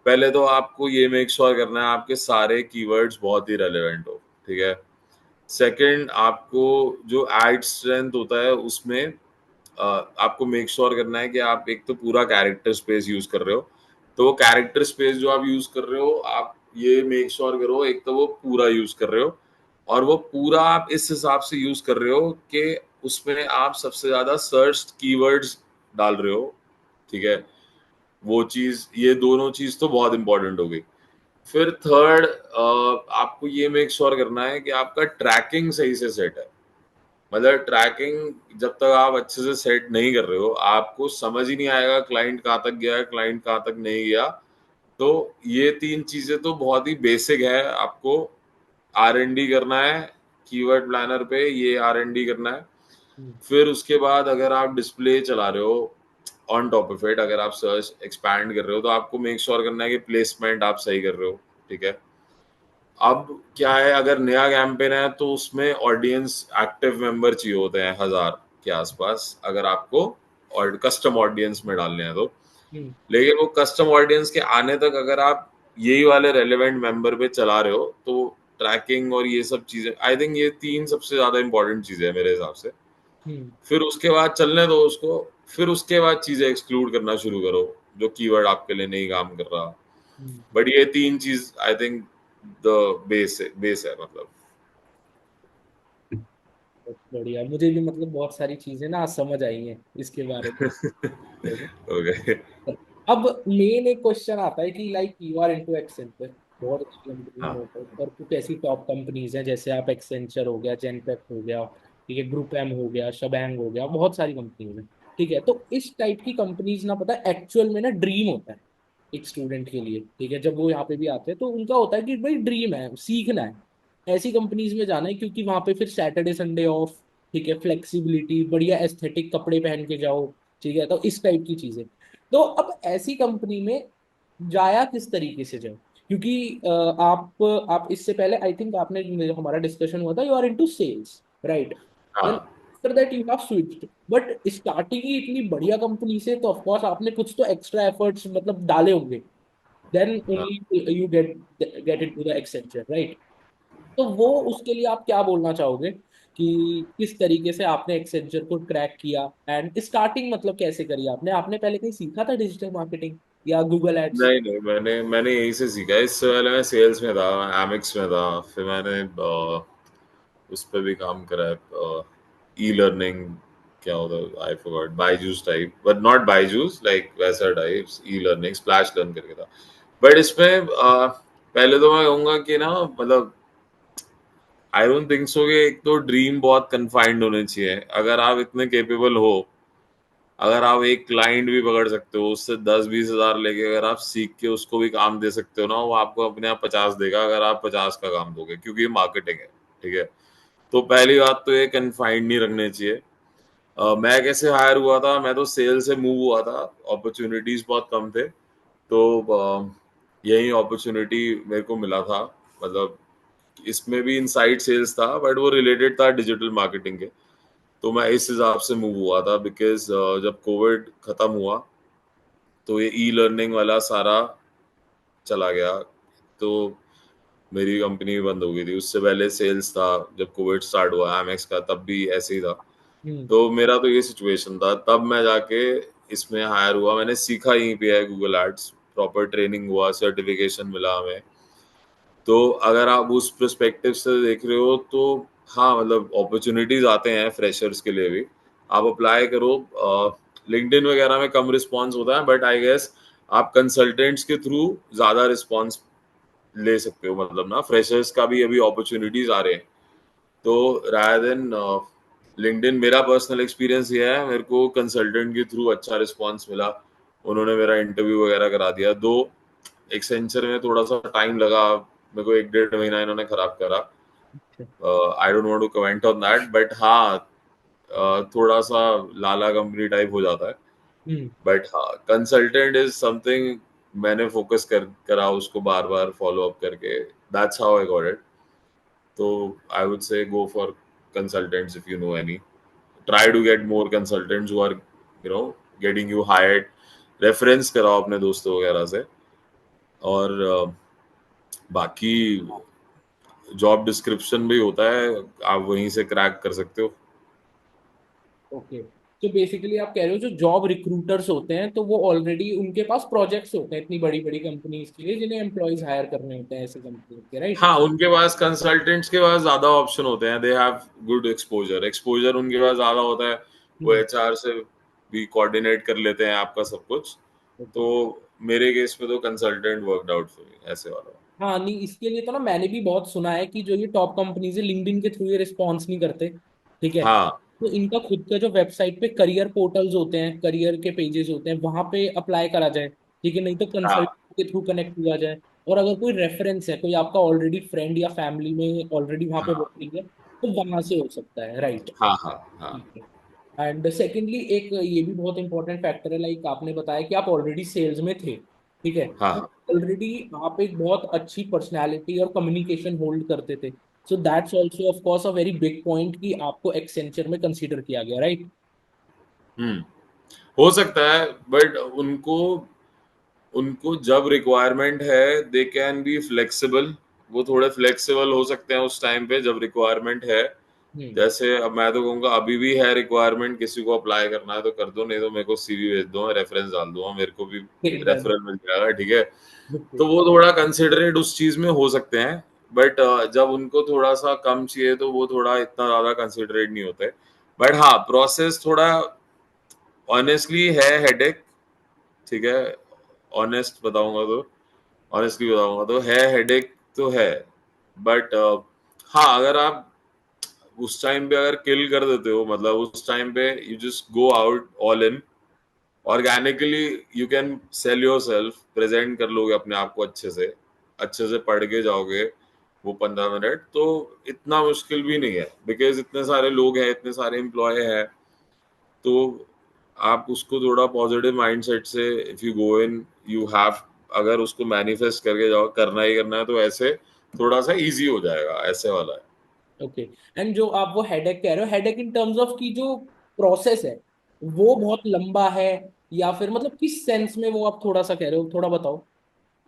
पहले तो आपको ये मेक श्योर करना है आपके सारे कीवर्ड्स बहुत ही रेलेवेंट हो, ठीक है। सेकंड, आपको जो एड स्ट्रेंथ होता है उसमें आपको मेक श्योर करना है कि आप एक तो पूरा कैरेक्टर स्पेस यूज कर रहे हो। तो वो कैरेक्टर स्पेस जो आप यूज कर रहे हो, आप ये मेक श्योर करो एक तो वो पूरा यूज कर रहे हो, और वो पूरा आप इस हिसाब से यूज कर रहे हो कि उसमें आप सबसे ज्यादा सर्च कीवर्ड्स डाल रहे हो, ठीक है। वो चीज, ये दोनों चीज तो बहुत इंपॉर्टेंट हो गई। फिर थर्ड, आपको ये मेक श्योर करना है कि आपका ट्रैकिंग सही से सेट है। मतलब ट्रैकिंग जब तक आप अच्छे से सेट नहीं कर रहे हो, आपको समझ ही नहीं आएगा क्लाइंट कहाँ तक गया है, क्लाइंट कहाँ तक नहीं गया। तो ये तीन चीजें तो बहुत ही बेसिक है। आपको R&D करना है कीवर्ड प्लानर पे, ये R&D करना है। हम्म। फिर उसके बाद अगर आप डिस्प्ले चला रहे हो, ऑन टॉप ऑफ इट अगर आप सर्च एक्सपैंड कर रहे हो, तो आपको मेक श्योर करना है कि प्लेसमेंट आप सही कर रहे हो, ठीक है। अब क्या है, अगर नया कैंपेन है तो उसमें ऑडियंस एक्टिव मेंबर चाहिए होते हैं 1,000 के आसपास, अगर आपको और कस्टम ऑडियंस में डालने हैं तो। हम्म। लेकिन वो कस्टम ऑडियंस के आने तक अगर आप यही वाले रेलेवेंट मेंबर पे चला रहे हो, तो ट्रैकिंग और ये सब चीजें, आई थिंक ये तीन सबसे ज्यादा इंपॉर्टेंट चीजें है मेरे हिसाब से। हम्म। फिर उसके बाद चलने दो उसको, फिर उसके बाद चीजें एक्सक्लूड करना शुरू करो जो कीवर्ड आपके लिए नहीं काम कर रहा। हम्म। बट ये तीन चीज आई थिंक द बेस है मतलब। बहुत बढ़िया, मुझे भी मतलब बहुत सारी चीजें ना आज समझ आई हैं इसके बारे में। ओके। अब मेन एक क्वेश्चन आता है कि like you are into Accenture, बहुत अच्छी कंपनी हाँ है और कुछ ऐसी टॉप कंपनीज हैं जैसे आप एक्सेंचर हो गया, जेनपेक्ट हो गया, ठीक है, ग्रुप एम हो गया, शबैंग हो गया, बहुत सारी कंपनीज हैं। ठीक है, तो इस टाइप की कंपनीज ना, पता है एक्चुअल में ना ड्रीम होता है एक स्टूडेंट के लिए। ठीक है, जब वो यहाँ पे भी आते हैं तो उनका होता है कि भाई ड्रीम है, सीखना है, ऐसी कंपनीज में जाना है, क्योंकि वहां पे फिर सैटरडे संडे ऑफ, ठीक है, फ्लेक्सिबिलिटी, बढ़िया एस्थेटिक कपड़े पहन के जाओ। ठीक है, तो इस टाइप की चीजें। तो अब ऐसी कंपनी में जाया किस तरीके से जाए, क्योंकि आप इससे पहले आई थिंक आपने, हमारा डिस्कशन हुआ था, you are into sales, right? Then हाँ after that you have switched, but starting ही इतनी बढ़िया कंपनी से, तो ऑफ कोर्स आपने कुछ तो एक्स्ट्रा एफर्ट्स मतलब डाले होंगे, देन हाँ। Only you get into the Accenture, right? तो वो, उसके लिए आप क्या बोलना चाहोगे कि किस तरीके से आपने एक्सेंचर को क्रैक किया, एंड स्टार्टिंग मतलब कैसे करी आपने? आपने पहले कहीं सीखा था डिजिटल मार्केटिंग या गूगल एड्स? नहीं नहीं, मैंने यहीं से सीखा है। इससे पहले मैं सेल्स में था, एमिक्स में था। फिर मैंने उस पर भी काम करा है, ई लर्निंग क्या होता है I forgot, Byju's type, but not Byju's like वैसा type, E learning splash learn करके था। बट इसमें पहले तो मैं कहूंगा कि ना मतलब आई डोंट थिंक सो कि एक तो ड्रीम बहुत कन्फाइंड होने चाहिए। अगर आप इतने केपेबल हो, अगर आप एक क्लाइंट भी पकड़ सकते हो, उससे 10-20 हज़ार लेके अगर आप सीख के उसको भी काम दे सकते हो ना, वो आपको अपने आप 50 देगा अगर आप 50 का काम दोगे, क्योंकि ये मार्केटिंग है। ठीक है, तो पहली बात तो ये कन्फाइंड नहीं रखने चाहिए। मैं कैसे हायर हुआ था, मैं तो सेल से मूव हुआ था, अपॉर्चुनिटीज बहुत कम थे, तो यही अपॉर्चुनिटी मेरे को मिला था। मतलब इसमें भी इनसाइड सेल्स था, बट वो रिलेटेड था डिजिटल मार्केटिंग के। तो मैं इस हिसाब से मूव हुआ था, बिकॉज जब कोविड खत्म हुआ तो ये ई लर्निंग वाला सारा चला गया, तो मेरी कंपनी भी बंद हो गई थी। उससे पहले सेल्स था, जब कोविड स्टार्ट हुआ एमएक्स का तब भी ऐसे ही था। हम्म। तो मेरा तो ये सिचुएशन था, तब मैं जाके इसमें हायर हुआ। मैंने सीखा यहीं पे है गूगल एड्स, प्रॉपर ट्रेनिंग हुआ, सर्टिफिकेशन मिला हमें। तो अगर आप उस पर्सपेक्टिव से देख रहे हो तो हाँ, मतलब अपॉर्चुनिटीज आते हैं फ्रेशर्स के लिए भी, आप अप्लाई करो। लिंक्डइन वगैरह में कम रिस्पॉन्स होता है, बट आई गेस आप कंसल्टेंट्स के थ्रू ज्यादा रिस्पॉन्स ले सकते हो। मतलब ना फ्रेशर्स का भी अभी अपॉर्चुनिटीज आ रहे हैं। तो रादर देन लिंक्डइन, मेरा पर्सनल एक्सपीरियंस ये है, मेरे को कंसल्टेंट के थ्रू अच्छा रिस्पॉन्स मिला, उन्होंने मेरा इंटरव्यू वगैरह करा दिया। दो एक्सेंचर में थोड़ा सा टाइम लगा, मेरे को 1-1.5 महीना इन्होंने खराब करा। अच्छा। I don't want to comment on that, but हाँ, थोड़ा सा लाला कंपनी टाइप हो जाता है। हम्म। बट हाँ, कंसल्टेंट इज समथिंग मैंने फोकस करा उसको बार बार फॉलो अप करके, that's how I got it. तो I would say go for consultants if you know any. Try to get more consultants who are getting you hired. Reference कराओ अपने दोस्तों वगैरह से। और बाकी जॉब डिस्क्रिप्शन भी होता है, आप वहीं से क्रैक कर सकते हो। ओके, तो बेसिकली आप कह रहे हो जो जॉब रिक्रूटर्स होते हैं, तो वो ऑलरेडी उनके पास प्रोजेक्ट्स होते हैं इतनी बड़ी बड़ी कंपनीज के लिए जिन्हें एम्प्लॉयज हायर करने होते हैं ऐसे कंपनी के, राइट? हाँ, उनके पास कंसल्टेंट्स के पास ज्यादा ऑप्शन होते हैं, they have good exposure, exposure उनके पास ज्यादा होता है। वो हम्म। एचआर से भी कोऑर्डिनेट कर लेते हैं आपका सब कुछ। ओके। तो मेरे केस में तो consultant worked out for me ऐसे वाला। हाँ, नहीं, इसके लिए तो ना मैंने भी बहुत सुना है कि जो ये टॉप कंपनीज है लिंक्डइन के थ्रू ये रिस्पॉन्स नहीं करते। ठीक है, हाँ तो इनका खुद का जो वेबसाइट पे करियर पोर्टल्स होते हैं, करियर के पेजेस होते हैं, वहां पे अप्लाई करा जाए। ठीक है, नहीं तो कंसल्ट हाँ के थ्रू कनेक्ट हुआ जाए। और अगर कोई रेफरेंस है, कोई आपका ऑलरेडी फ्रेंड या फैमिली में ऑलरेडी वहां पे हाँ वर्किंग है, तो वहां से हो सकता है, राइट? हाँ हाँ हाँ ठीक है। एंड सेकेंडली एक ये भी बहुत इंपॉर्टेंट फैक्टर है, लाइक आपने बताया कि आप ऑलरेडी सेल्स में थे। ठीक है, हाँ तो हाँ ऑलरेडी आप एक बहुत अच्छी पर्सनालिटी और कम्युनिकेशन होल्ड करते थे। So that's also of course a very big point कि आपको एक्सेंचर में कंसीडर किया गया, राइट? हम्म। हो सकता है, बट उनको उनको जब रिक्वायरमेंट है दे कैन बी फ्लेक्सिबल। वो थोड़े फ्लेक्सिबल हो सकते हैं उस टाइम पे जब रिक्वायरमेंट है। हम्म। जैसे अब मैं तो कहूंगा अभी भी है रिक्वायरमेंट, किसी को अप्लाई करना है तो कर दो, नहीं तो मेरे को सीवी भेज दो, मैं रेफरेंस डाल दूंगा, मेरे को भी डन। रेफरल मिल जाएगा, ठीक है। तो वो थोड़ा कंसिडरेट उस चीज में हो सकते हैं, बट जब उनको थोड़ा सा कम चाहिए तो वो थोड़ा इतना ज्यादा कंसिडरेट नहीं होते। बट हाँ, प्रोसेस थोड़ा ऑनेस्टली है हेडेक, ठीक है। ऑनेस्टली बताऊंगा तो है हेडेक तो है। बट हाँ, अगर आप उस टाइम पे अगर किल कर देते हो, मतलब उस टाइम पे you just go out all in, organically you can sell your self, present कर लोगे अपने आप को अच्छे से पढ़ के जाओगे वो 15 मिनट, तो इतना मुश्किल भी नहीं है, बिकॉज इतने सारे लोग हैं, इतने सारे एम्प्लॉय हैं। तो आप उसको थोड़ा पॉजिटिव माइंडसेट से if you go in, you have, अगर उसको मैनिफेस्ट करके जाओ, करना ही करना है, तो ऐसे थोड़ा सा इजी हो जाएगा, ऐसे वाला है। ओके। एंड जो आप वो हेडेक कह रहे हो, हेडेक इन टर्म्स ऑफ की जो प्रोसेस है वो बहुत लंबा है, या फिर मतलब किस सेंस में वो आप थोड़ा सा कह रहे हो, थोड़ा बताओ।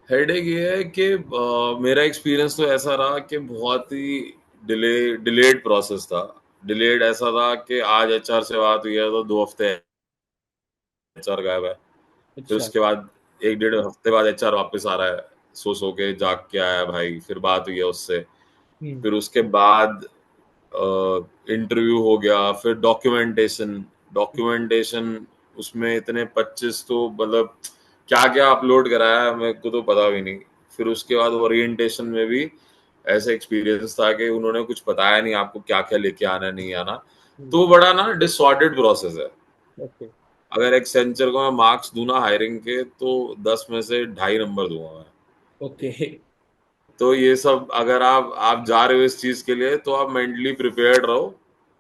हेडेक ये है कि मेरा एक्सपीरियंस तो ऐसा रहा कि बहुत ही डिलेड प्रोसेस था। डिलेड ऐसा था कि आज एचआर से बात हुई है तो 2 हफ्ते एचआर गायब है। फिर अच्छा। उसके बाद 1 डेढ़ हफ्ते बाद एचआर वापस आ रहा है, सो के जाग के आया भाई, फिर बात हुई है उससे। हम्म। फिर उसके बाद इंटरव्यू हो गया, फिर डॉक्यूमेंटेशन। डॉक्यूमेंटेशन उसमें इतने 25 तो मतलब क्या क्या अपलोड कराया है मेरे को तो पता भी नहीं। फिर उसके बाद ओरिएंटेशन में भी ऐसा एक्सपीरियंस था कि उन्होंने कुछ बताया नहीं आपको क्या क्या लेके आना नहीं आना। तो बड़ा ना डिसऑर्डर्ड प्रोसेस है। ओके। अगर एक्सेंचर को मैं मार्क्स दूं ना हायरिंग के, तो 10 में से 2.5 नंबर दूंगा मैं। ओके। तो ये सब अगर आप जा रहे हो इस चीज के लिए, तो आप मेंटली प्रिपेयर्ड रहो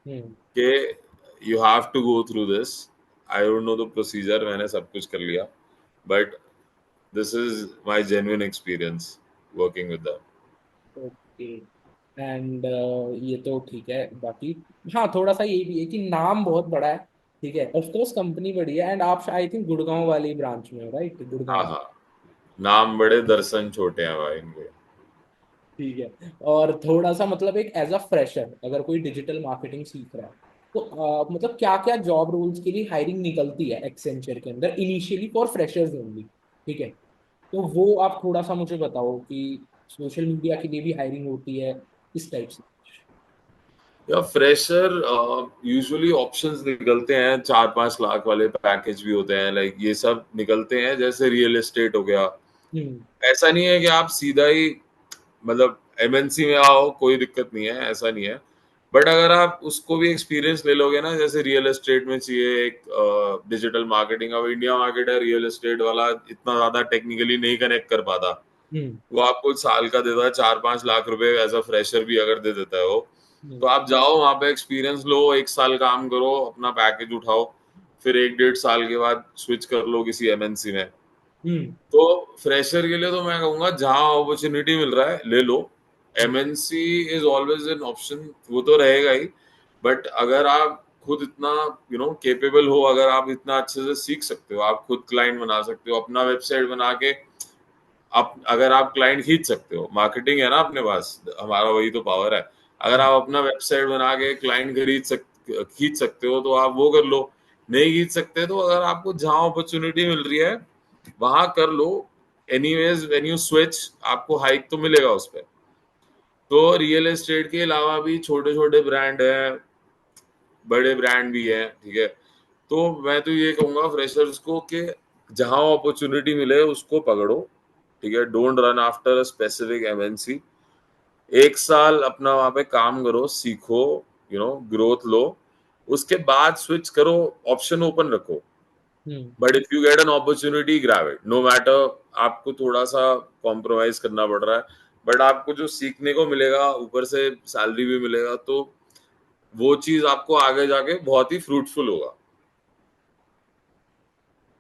हम्म। कि you have to go through this. I don't know the procedure, मैंने सब कुछ कर लिया, but this is my genuine experience working with them. Okay. And ये तो ठीक है बाकी। हाँ, थोड़ा सा ये भी है कि नाम बहुत बड़ा है। ठीक है, ऑफ कोर्स कंपनी बड़ी है, एंड आप आई थिंक गुड़गांव वाली ब्रांच में हो, राइट? हाँ गुड़गांव। हाँ, नाम बड़े दर्शन छोटे हैं भाई इनके। ठीक है। और थोड़ा सा मतलब एक एज अ फ्रेशर अगर कोई डिजिटल मार्केटिंग सीख रहा है, तो मतलब क्या क्या जॉब रोल्स के लिए हायरिंग निकलती है एक्सेंचर के अंदर इनिशियली फॉर फ्रेशर्स ओनली? ठीक है, तो वो आप थोड़ा सा मुझे बताओ कि सोशल मीडिया के लिए भी हायरिंग होती है, इस टाइप से। या फ्रेशर यूजुअली ऑप्शंस निकलते हैं, 4-5 लाख वाले पैकेज भी होते हैं, लाइक ये सब निकलते हैं, जैसे रियल एस्टेट हो गया। हम्म। ऐसा नहीं है कि आप सीधा ही मतलब एमएनसी में आओ, कोई दिक्कत नहीं है, ऐसा नहीं है। बट अगर आप उसको भी एक्सपीरियंस ले लोगे ना, जैसे रियल एस्टेट में चाहिए एक डिजिटल मार्केटिंग, अब इंडिया मार्केट है, रियल एस्टेट वाला इतना ज्यादा टेक्निकली नहीं कनेक्ट कर पाता। हम्म। वो आपको साल का देता है 4-5 लाख रुपए, एज अ फ्रेशर भी अगर दे देता है वो। तो हम्म। आप जाओ वहां पे, एक्सपीरियंस लो, 1 साल काम करो, अपना पैकेज उठाओ, फिर 1 डेढ़ साल के बाद स्विच कर लो किसी एमएनसी में। हम्म। तो फ्रेशर के लिए तो मैं कहूंगा जहां अपॉर्चुनिटी मिल रहा है ले लो। Hmm. MNC is always an option, वो तो रहेगा ही। बट अगर आप खुद इतना केपेबल हो, अगर आप इतना अच्छे से सीख सकते हो, आप खुद क्लाइंट बना सकते हो, अपना वेबसाइट बना के आप, अगर आप क्लाइंट खींच सकते हो, मार्केटिंग है ना अपने पास, हमारा वही तो पावर है। अगर हम्म। आप अपना वेबसाइट बना के क्लाइंट खींच सकते हो, तो आप वो कर लो। नहीं खींच सकते तो अगर आपको जहां अपॉर्चुनिटी मिल रही है वहां कर लो। एनीवेज व्हेन यू स्विच, आपको हाइक तो मिलेगा उस पर। तो रियल एस्टेट के अलावा भी छोटे छोटे ब्रांड हैं, बड़े ब्रांड भी हैं, ठीक है। तो मैं तो ये कहूंगा फ्रेशर्स को कि जहां अपॉर्चुनिटी मिले उसको पकड़ो, ठीक है। Don't run after a specific MNC. 1 साल अपना वहां पे काम करो, सीखो, ग्रोथ लो, उसके बाद स्विच करो, ऑप्शन ओपन रखो। Hmm. But if you get an opportunity, grab it, no matter. आपको थोड़ा सा कॉम्प्रोमाइज करना पड़ रहा है, बट आपको जो सीखने को मिलेगा, ऊपर से सैलरी भी मिलेगा, तो वो चीज आपको आगे जाके बहुत ही फ्रूटफुल होगा।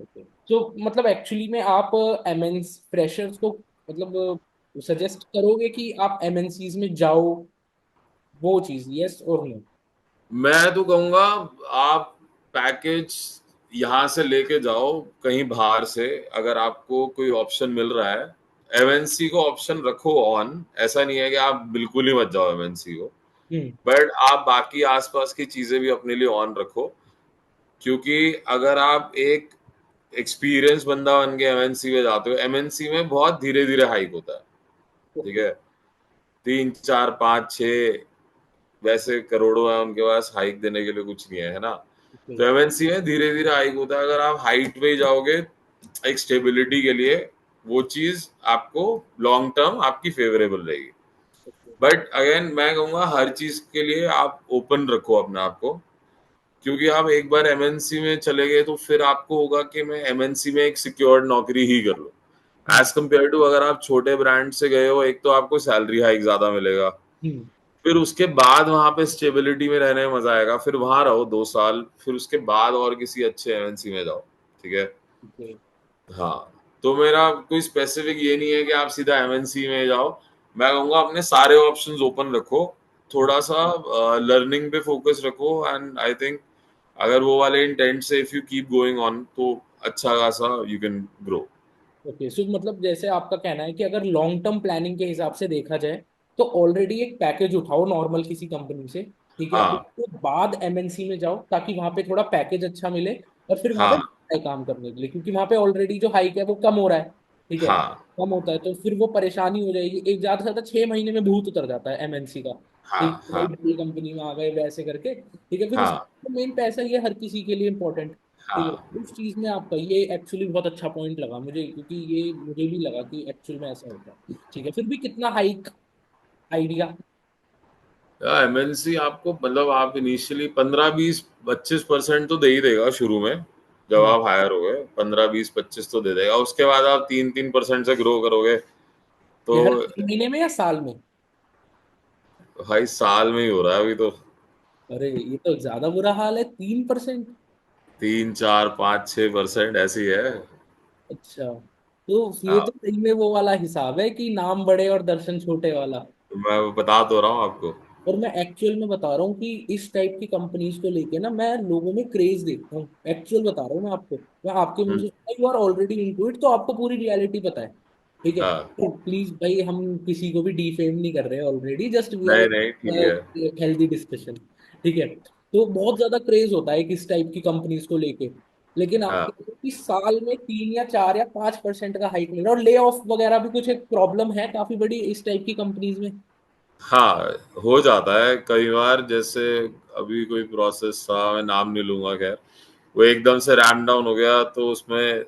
ओके। तो मतलब एक्चुअली में आप एमएनसी फ्रेशर्स को मतलब सजेस्ट करोगे कि आप एमएनसीज में जाओ, वो चीज, यस और नो? मैं तो कहूंगा आप पैकेज यहाँ से लेके जाओ कहीं बाहर से, अगर आपको कोई ऑप्शन मिल रहा है, एमएनसी को ऑप्शन रखो ऑन। ऐसा नहीं है कि आप बिल्कुल ही मत जाओ एमएनसी को, हम्म। बट आप बाकी आसपास की चीजें भी अपने लिए ऑन रखो, क्योंकि अगर आप एक एक्सपीरियंस बंदा बन के एमएनसी में जाते हो, एमएनसी में बहुत धीरे धीरे हाइक होता है, ठीक ओके। है। 3 4 5 6, वैसे करोड़ों है उनके पास, हाइक देने के लिए कुछ नहीं है ना। ओके। तो एमएनसी में धीरे धीरे हाइक होता है। अगर आप हाइट पे ही जाओगे एक स्टेबिलिटी के लिए, वो चीज आपको लॉन्ग टर्म आपकी फेवरेबल रहेगी। ओके। बट अगेन मैं कहूंगा हर चीज के लिए आप ओपन रखो अपने आप को, क्योंकि आप एक बार एमएनसी में चले गए तो फिर आपको होगा कि मैं एमएनसी में एक सिक्योर्ड नौकरी ही कर लूं, हम्म। एज कम्पेयर टू अगर आप छोटे ब्रांड से गए हो। एक तो आपको सैलरी हाइक ज्यादा मिलेगा, हम्म। फिर उसके बाद वहां पे स्टेबिलिटी में रहने में मजा आएगा, फिर वहां रहो 2 साल, फिर उसके बाद और किसी अच्छे एमएनसी में जाओ, ठीक है। ओके। हाँ, तो मेरा कोई स्पेसिफिक ये नहीं है कि आप सीधा एमएनसी में जाओ। मैं कहूंगा अपने सारे ऑप्शंस ओपन रखो, थोड़ा सा लर्निंग पे फोकस रखो, एंड आई थिंक अगर वो वाले इंटेंट से if you keep going on तो अच्छा खासा यू कैन ग्रो। ओके, सो मतलब जैसे आपका कहना है कि अगर लॉन्ग टर्म प्लानिंग के हिसाब से देखा जाए तो ऑलरेडी एक पैकेज उठाओ नॉर्मल किसी कंपनी से, ठीक है, हाँ उसके बाद एमएनसी में जाओ ताकि वहां पे थोड़ा पैकेज अच्छा मिले, और फिर वहां पे हाँ अच्छा है काम करने के लिए, क्योंकि वहां पे ऑलरेडी जो हाइक है वो कम हो रहा है, ठीक है। हाँ कम होता है तो फिर वो परेशानी हो जाएगी, एक ज्यादा से ज्यादा 6 महीने में भूत उतर जाता है एमएनसी का, हाँ ठीक है, हाँ भाई बड़ी कंपनी में आ गए वैसे करके, ठीक है, फिर हाँ उसका मेन पैसा ये हर किसी के लिए इंपॉर्टेंट, ठीक हाँ। है। उस चीज में आपका ये एक्चुअली बहुत अच्छा पॉइंट लगा मुझे, क्योंकि ये मुझे भी लगा कि एक्चुअल में ऐसा होता है, ठीक है। फिर भी कितना हाइक आइडिया? एमएनसी आपको मतलब आप इनिशियली 15 20 25% तो दे ही देगा शुरू में, जब हम्म। आप हायर हो गए 15 20 25 तो दे देगा। उसके बाद आप 3 3% से ग्रो करोगे तो ये हर 6 महीने में या साल में? भाई साल में ही हो रहा है अभी तो। अरे ये तो ज्यादा बुरा हाल है, 3%। 3 4 5 6% ऐसी है। अच्छा, तो ये हाँ, तो सही में वो वाला हिसाब है कि नाम बड़े और दर्शन छोटे वाला। तो मैं बता तो रहा हूँ आपको। और मैं एक्चुअल में बता रहा हूँ कि इस टाइप की कंपनीज को लेके ना मैं लोगों में क्रेज देखता हूँ, एक्चुअल बता रहा हूँ मैं आपको। मैं आपके मुंह हम्म, से, you are already into it, तो आपको पूरी रियलिटी पता है, ठीक है। हाँ, तो प्लीज भाई, हम किसी को भी डिफेम नहीं कर रहे हैं, ऑलरेडी जस्ट वी आर नहीं नहीं ठीक है। हेल्दी डिस्कशन, ठीक है। तो बहुत ज्यादा क्रेज होता है किस टाइप की कंपनीज को लेके, लेकिन आप हाँ देखो कि साल में 3 या 4 या 5% का हाइक मिल रहा है, और ले ऑफ वगैरह भी कुछ एक प्रॉब्लम है काफी बड़ी इस टाइप की कंपनीज में। हाँ, हो जाता है कई बार। जैसे अभी कोई प्रोसेस था, मैं नाम नहीं लूंगा, खैर वो एकदम से रैम डाउन हो गया तो उसमें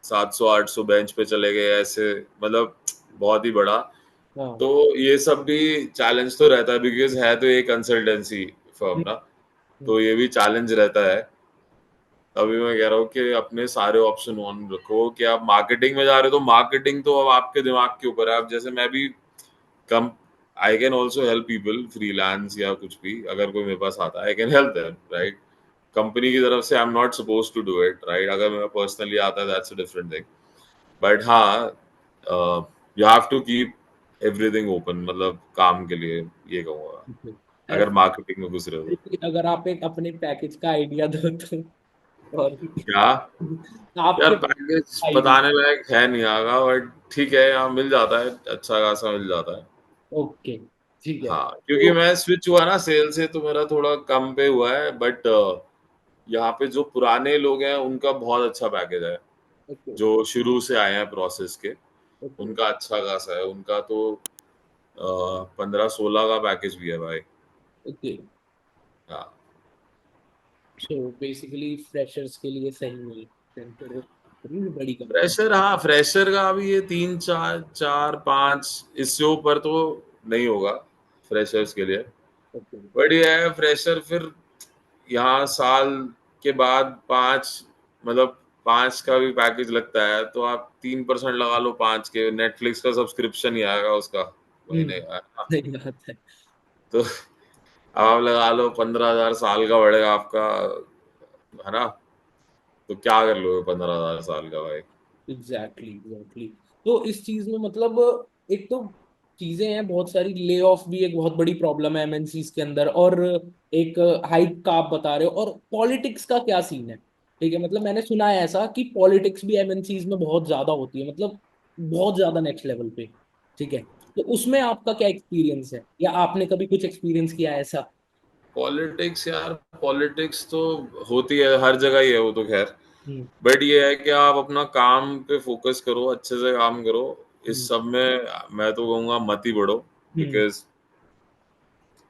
700 800 बेंच पे चले गए ऐसे, मतलब बहुत ही बड़ा। हाँ। तो ये सब भी चैलेंज तो रहता है, बिकॉज है तो ये कंसल्टेंसी फर्म हम्म। ना, हम्म। तो ये भी चैलेंज रहता है। अभी मैं कह रहा हूँ कि अपने सारे ऑप्शन ऑन रखो। कि आप मार्केटिंग में जा रहे हो तो मार्केटिंग तो अब आपके दिमाग के ऊपर है। अब जैसे मैं भी कम, I can also help people freelance या कुछ भी, अगर कोई मेरे पास आता है I can help them, right. Company की तरफ से I am not suppose to do it, right. अगर मेरा पर्सनली आता है that's a different thing. But हाँ, you have to keep everything open, मतलब काम के लिए ये कहूंगा, अगर ऐसे मार्केटिंग में घुस रहे हो तो। कि अगर आप एक अपने पैकेज का आइडिया दो तो, और क्या यार, आपके पैकेज आइडिया। बताने लायक है नहीं आगा, बट ठीक है, यहाँ मिल जाता है, अच्छा खासा मिल जाता है। ओके, ठीक है। हाँ, क्योंकि तो मैं स्विच हुआ ना सेल से तो मेरा थोड़ा कम पे हुआ है, बट यहाँ पे जो पुराने लोग हैं उनका बहुत अच्छा पैकेज है। ओके। जो शुरू से आए हैं प्रोसेस के, ओके। उनका अच्छा खासा है। उनका तो 15 16 का पैकेज भी है भाई। ओके, हाँ, सो बेसिकली फ्रेशर्स के लिए सही है, इतनी भी बड़ी कंपनी। फ्रेशर, हाँ फ्रेशर का अभी ये 3 4 4 5 इससे ऊपर तो नहीं होगा फ्रेशर्स के लिए। ओके। बट ये है फ्रेशर फिर यहाँ साल के बाद 5, मतलब 5 का भी पैकेज लगता है, तो आप 3% लगा लो 5 के, नेटफ्लिक्स का सब्सक्रिप्शन ही आएगा उसका महीने का, है ना। सही बात है। तो अब आप लगा लो 15,000 साल का बढ़ेगा आपका, है ना। तो क्या कर लोगे 15,000 साल का भाई। Exactly, exactly. तो इस चीज में मतलब एक तो चीजें हैं बहुत सारी, ले ऑफ भी एक बहुत बड़ी प्रॉब्लम है एमएनसीज के अंदर, और एक हाइक का आप बता रहे हो, और पॉलिटिक्स का क्या सीन है, ठीक है। मतलब मैंने सुना है ऐसा कि पॉलिटिक्स भी एमएनसीज में बहुत ज्यादा होती है, मतलब बहुत ज्यादा नेक्स्ट लेवल पे, ठीक है। तो उसमें आपका क्या एक्सपीरियंस है, या आपने कभी कुछ एक्सपीरियंस किया है ऐसा? पॉलिटिक्स यार, पॉलिटिक्स तो होती है हर जगह ही है वो तो खैर। हम्म। बट ये है कि आप अपना काम पे फोकस करो, अच्छे से काम करो। इस हम्म। सब में मैं तो कहूँगा मत ही बढ़ो। हम्म। बिकॉज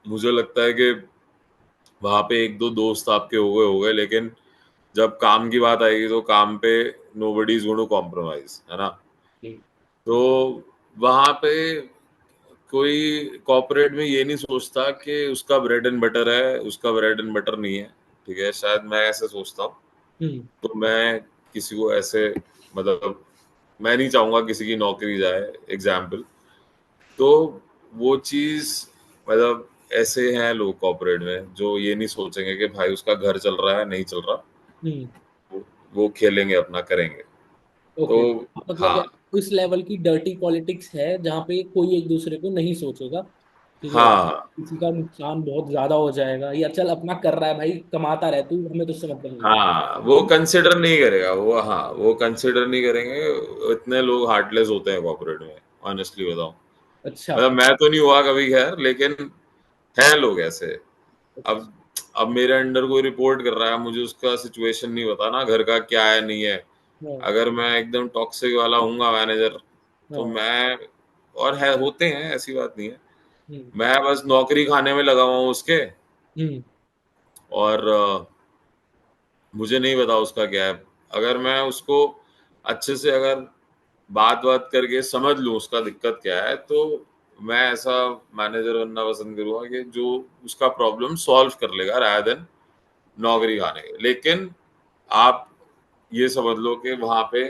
मुझे लगता है कि वहां पे एक दो दोस्त आपके हो गए, लेकिन जब काम की बात आएगी तो काम पे nobody is going to compromise, है ना। हम्म। तो वहां पे कोई कॉर्पोरेट में ये नहीं सोचता कि उसका ब्रेड एंड बटर है, उसका ब्रेड एंड बटर नहीं है। ठीक है, शायद मैं ऐसे सोचता हूँ। हम्म। तो मैं किसी को ऐसे, मतलब मैं नहीं चाहूंगा किसी की नौकरी जाए, एग्जाम्पल। तो वो चीज, मतलब ऐसे हैं लोग कॉर्पोरेट में जो ये नहीं सोचेंगे कि भाई उसका घर चल रहा है नहीं चल रहा। हम्म। वो खेलेंगे अपना, करेंगे। तो ओके, मतलब हाँ, यार उस लेवल की डर्टी पॉलिटिक्स है जहाँ पे कोई एक दूसरे को नहीं सोचेगा। ठीक है, हाँ, किसी का नुकसान बहुत ज्यादा हो जाएगा, या चल अपना कर रहा है भाई, कमाता रहे तू, हमें तो उससे मतलब नहीं हाँ, वो है। कंसिडर नहीं करेगा वो, हाँ वो कंसिडर नहीं करेंगे। इतने लोग हार्टलेस होते हैं कॉर्पोरेट में, ऑनेस्टली बताऊं। अच्छा। मतलब मैं तो नहीं हुआ कभी खैर, लेकिन हैं लोग ऐसे। अब अब मेरे अंडर कोई रिपोर्ट कर रहा है, मुझे उसका सिचुएशन नहीं पता ना, घर का क्या है नहीं है। हाँ। अगर मैं एकदम टॉक्सिक वाला हूँगा मैनेजर, तो हाँ। मैं, और है होते हैं, ऐसी बात नहीं है। हम्म। मैं बस नौकरी खाने में लगा हुआ हूँ उसके। हम्म। और मुझे नहीं पता उसका क्या है। अगर मैं उसको अच्छे से अगर बात बात करके समझ लूँ उसका दिक्कत क्या है, तो मैं ऐसा मैनेजर बनना पसंद करूंगा कि जो उसका प्रॉब्लम सॉल्व कर लेगा, रादर देन नौकरी खाने के। लेकिन आप ये समझ लो कि वहां पे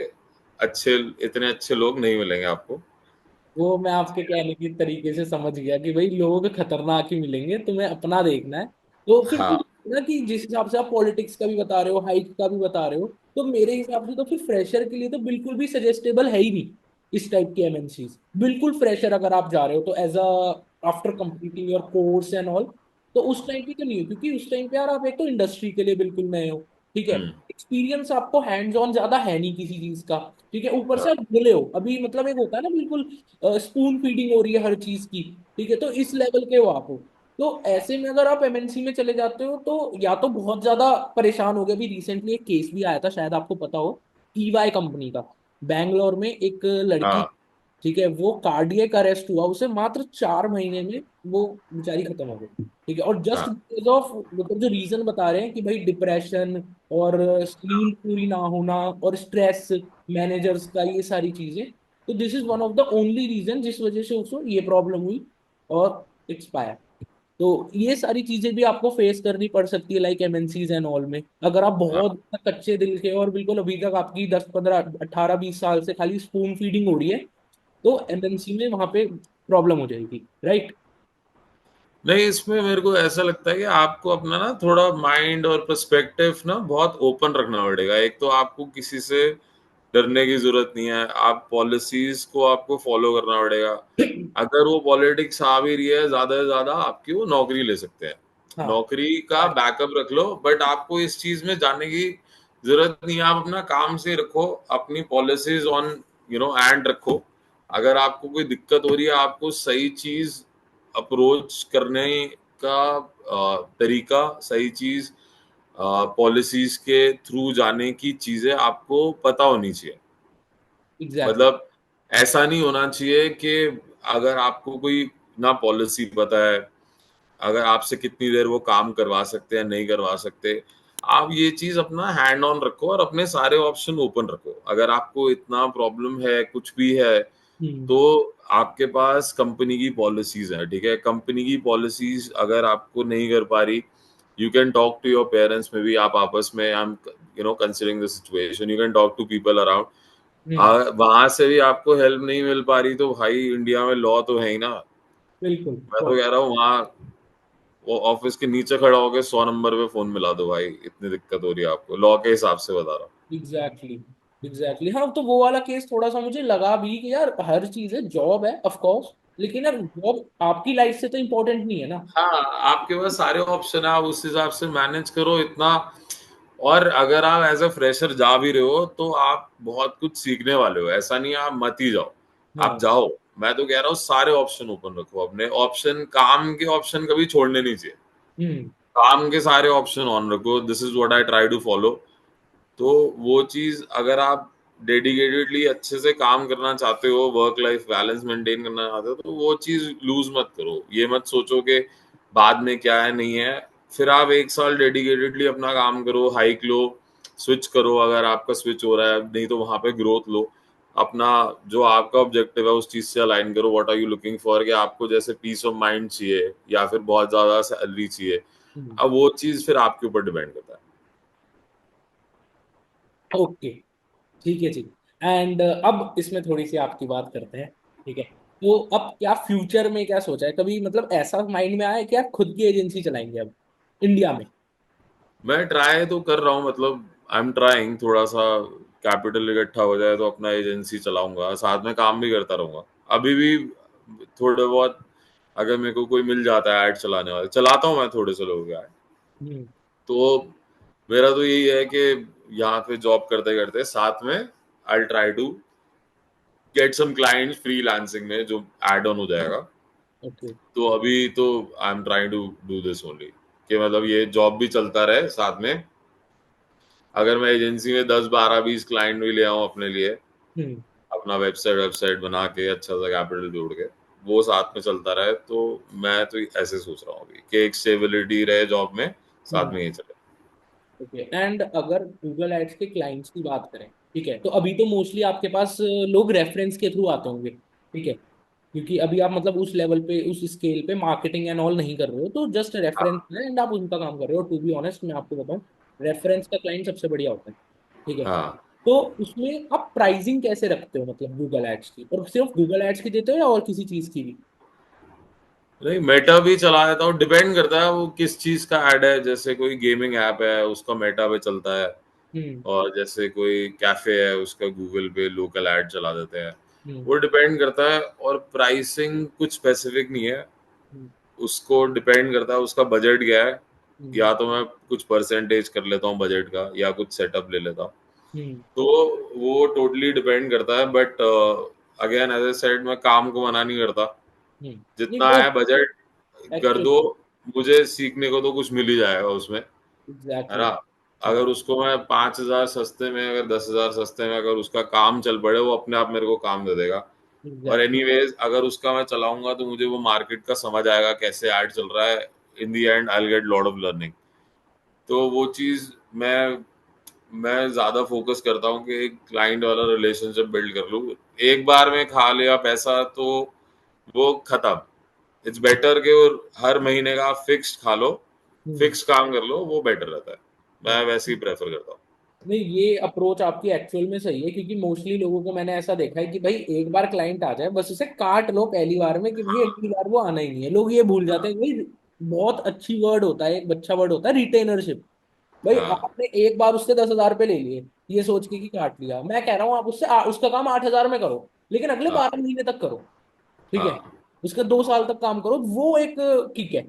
अच्छे, इतने अच्छे लोग नहीं मिलेंगे आपको। वो मैं आपके कहने की तरीके से समझ गया कि भाई लोग खतरनाक ही मिलेंगे, तुम्हें अपना देखना है। तो फिर हाँ। ना कि जिस हिसाब से आप पॉलिटिक्स का भी बता रहे हो, हाइट का भी बता रहे हो, तो मेरे हिसाब से तो फिर फ्रेशर के लिए तो बिल्कुल भी सजेस्टेबल है ही नहीं इस टाइप की एमएनसीज। बिल्कुल फ्रेशर अगर आप जा रहे हो तो as a after completing your course and all, तो उस टाइम पे तो नहीं हो, क्योंकि उस टाइम पे यार आप एक तो इंडस्ट्री के लिए बिल्कुल नए हो। ठीक है, हम्म। एक्सपीरियंस आपको हैंड्स ऑन ज्यादा है नहीं किसी चीज का। ठीक है, ऊपर से हाँ। आप बोले हो अभी, मतलब एक होता है ना बिल्कुल स्पून फीडिंग हो रही है हर चीज की। ठीक है, तो इस लेवल के हो आप हो। तो ऐसे में अगर आप एमएनसी में चले जाते हो तो या तो बहुत ज्यादा परेशान हो गए। अभी रिसेंटली एक केस भी आया था, शायद आपको पता हो, ईवाई कंपनी का। बैंगलोर में एक लड़की, हाँ। ठीक है, वो कार्डियक अरेस्ट हुआ, उसे मात्र 4 महीने में वो बेचारी खत्म हो गई। ठीक है, और जस्ट हाँ। बिकॉज ऑफ, मतलब जो रीजन बता रहे हैं कि भाई डिप्रेशन और नींद पूरी ना होना और स्ट्रेस, मैनेजर्स का, ये सारी चीजें। तो this is one of the only reason जिस वजह से उसको ये प्रॉब्लम हुई और एक्सपायर। तो ये सारी चीजें भी आपको फेस करनी पड़ सकती है लाइक एमएनसीज एंड ऑल में, अगर आप हाँ। बहुत कच्चे दिल के और बिल्कुल अभी तक आपकी 10 15 18 20 साल से खाली स्पून फीडिंग हो रही है, तो एमएनसी में वहां पे प्रॉब्लम हो जाएगी, राइट? नहीं, इसमें मेरे को ऐसा लगता है कि आपको अपना ना थोड़ा माइंड और पर्सपेक्टिव ना बहुत ओपन रखना पड़ेगा। एक तो आपको किसी से डरने की जरूरत नहीं है, आप पॉलिसीज को आपको फॉलो करना पड़ेगा। अगर वो पॉलिटिक्स आ भी रही है, ज्यादा से ज्यादा आपकी वो नौकरी ले सकते हैं। हाँ। नौकरी का बैकअप रख लो, बट आपको इस चीज में जाने की जरूरत नहीं है। आप अपना काम से रखो, अपनी पॉलिसीज ऑन एंड रखो। अगर आपको कोई दिक्कत हो रही है, आपको सही चीज अप्रोच करने का तरीका, सही चीज, पॉलिसीज के थ्रू जाने की चीजें आपको पता होनी चाहिए। एग्जैक्टली। मतलब ऐसा नहीं होना चाहिए कि अगर आपको कोई ना पॉलिसी पता है, अगर आपसे कितनी देर वो काम करवा सकते हैं नहीं करवा सकते, आप ये चीज अपना हैंड ऑन रखो और अपने सारे ऑप्शन ओपन रखो। अगर आपको इतना प्रॉब्लम है कुछ भी है, हम्म। तो आपके पास कंपनी की पॉलिसीज है। ठीक है, कंपनी की पॉलिसीज अगर आपको नहीं कर पा रही, you can talk to your parents में भी। आप आपस में, I am considering the situation, you can talk to people around. Hmm. वहां से भी आपको हेल्प नहीं मिल पा रही, तो भाई इंडिया में लॉ तो है ही ना। बिल्कुल। मैं तो कह रहा हूँ वहाँ वो ऑफिस के नीचे खड़ा होकर 100 नंबर पे फोन मिला दो भाई, इतनी दिक्कत हो रही है आपको, लॉ के हिसाब से बता रहा हूँ। एग्जैक्टली। एग्जैक्टली, हाँ, तो वो वाला केस थोड़ा सा मुझे लगा भी कि यार हर चीज है, जॉब है ऑफ कोर्स, लेकिन यार जॉब आपकी लाइफ से तो इम्पोर्टेंट नहीं है ना। हाँ, आपके पास सारे ऑप्शन है, आप उस हिसाब से मैनेज करो इतना। और अगर आप एज अ फ्रेशर जा भी रहे हो, तो आप बहुत कुछ सीखने वाले हो। ऐसा नहीं है आप मत ही जाओ, आप हाँ। जाओ। मैं तो कह रहा हूँ सारे ऑप्शन ओपन रखो अपने। ऑप्शन, काम के ऑप्शन कभी छोड़ने नहीं चाहिए। हम्म। काम के सारे ऑप्शन ऑन रखो। This is what I try to follow. तो वो चीज अगर आप डेडिकेटेडली अच्छे से काम करना चाहते हो, वर्क लाइफ बैलेंस मेंटेन करना चाहते हो, तो वो चीज लूज मत करो। ये मत सोचो कि बाद में क्या है नहीं है। फिर आप एक साल डेडिकेटेडली अपना काम करो, हाइक लो, स्विच करो अगर आपका स्विच हो रहा है, नहीं तो वहां पे ग्रोथ लो। अपना जो आपका ऑब्जेक्टिव है उस चीज से अलाइन करो। What are you looking for, कि आपको जैसे पीस ऑफ माइंड चाहिए या फिर बहुत ज्यादा सैलरी चाहिए। हम्म। अब वो चीज फिर आपके ऊपर डिपेंड करता है। ओके, ठीक है, ठीक। एंड अब इसमें थोड़ी सी आपकी बात करते हैं। ठीक है, तो अब क्या फ्यूचर में क्या सोचा है? कभी मतलब ऐसा माइंड में आया है कि आप खुद की एजेंसी चलाएंगे अब इंडिया में? मैं ट्राई तो कर रहा हूँ, मतलब आई एम ट्राइंग। थोड़ा सा कैपिटल इकट्ठा हो जाए तो अपना एजेंसी चलाऊंगा, साथ में काम भी करता रहूंगा। अभी भी थोड़े बहुत अगर मेरे को कोई मिल जाता है ऐड चलाने वाले, चलाता हूँ मैं थोड़े से लोगों के ऐड। हम्म। तो मेरा तो यही है कि यहाँ पे जॉब करते करते साथ में I try to get some clients freelancing में जो एड ऑन हो जाएगा। ओके। तो अभी तो I am trying to do this only, कि मतलब ये जॉब भी चलता रहे साथ में। अगर मैं एजेंसी में 10 12 20 क्लाइंट भी ले आऊं अपने लिए, हम्म। अपना वेबसाइट वेबसाइट बना के अच्छा सा कैपिटल जोड़ के, वो साथ में चलता रहे, तो मैं तो ऐसे सोच रहा हूँ अभी कि एक स्टेबिलिटी रहे जॉब में, साथ हम्म। में ये चले। ओके। एंड अगर गूगल एड्स के क्लाइंट्स की बात करें, ठीक है, तो अभी तो मोस्टली आपके पास लोग रेफरेंस के थ्रू आते होंगे, ठीक है, क्योंकि अभी आप मतलब उस लेवल पे, उस स्केल पे मार्केटिंग एंड ऑल नहीं कर रहे हो, तो जस्ट रेफरेंस है एंड आप उनका काम कर रहे हो। टू बी ऑनेस्ट मैं आपको बताऊं, रेफरेंस का क्लाइंट सबसे बढ़िया होता है। ठीक है, हाँ, तो उसमें आप प्राइसिंग कैसे रखते हो, मतलब गूगल एड्स की? और सिर्फ गूगल एड्स की देते हो या और किसी चीज की भी? नहीं मेटा भी चला देता हूँ, डिपेंड करता है वो किस चीज का ऐड है। जैसे कोई गेमिंग ऐप है उसका मेटा पे चलता है, हम्म। और जैसे कोई कैफे है उसका गूगल पे लोकल ऐड चला देते हैं। हम्म। वो डिपेंड करता है, और प्राइसिंग कुछ स्पेसिफिक नहीं है। हम्म। उसको डिपेंड करता है उसका बजट क्या है। हम्म। या तो मैं कुछ परसेंटेज कर लेता हूँ बजट का, या कुछ सेटअप ले लेता हूँ। हम्म। तो वो टोटली डिपेंड करता है। But again as I said, मैं काम को मना नहीं करता। नहीं जितना वो है बजट कर दो, एक्चुअली मुझे सीखने को तो कुछ मिल ही जाएगा उसमें, है एग्जैक्टली। ना। हाँ। अगर उसको मैं 5,000 सस्ते में, अगर 10,000 सस्ते में अगर उसका काम चल पड़े, वो अपने आप मेरे को काम दे देगा। और एग्जैक्टली। एनीवेज अगर उसका मैं चलाऊंगा तो मुझे वो मार्केट का समझ आएगा कैसे ऐड चल रहा है। In the end I get lot of learning. तो वो चीज मैं ज्यादा फोकस करता हूँ कि एक क्लाइंट वाला रिलेशनशिप बिल्ड कर लूँ। एक बार में खा लिया पैसा तो वो खत्म। इट्स बेटर कि वो हर महीने का आप फिक्स्ड खा लो, हम्म। फिक्स काम कर लो, वो बेटर रहता है। मैं वैसे ही हम्म। प्रेफर करता हूँ। नहीं, ये अप्रोच आपकी एक्चुअल में सही है, क्योंकि मोस्टली लोगों को मैंने ऐसा देखा है कि भाई एक बार क्लाइंट आ जाए बस उसे काट लो पहली बार में, कि भाई अगली बार वो आना ही नहीं है। लोग ये भूल जाते हैं भाई, बहुत अच्छी वर्ड होता है, एक अच्छा वर्ड होता है रिटेनरशिप। भाई हाँ, आपने एक बार उससे 10,000 रुपये ले लिए, ये सोच के कि काट लिया। मैं कह रहा हूँ आप उससे उसका काम 8,000 में करो, लेकिन अगले हाँ, 12 महीने तक करो। ठीक है, हाँ, उसके 2 साल तक काम करो, वो एक किक है।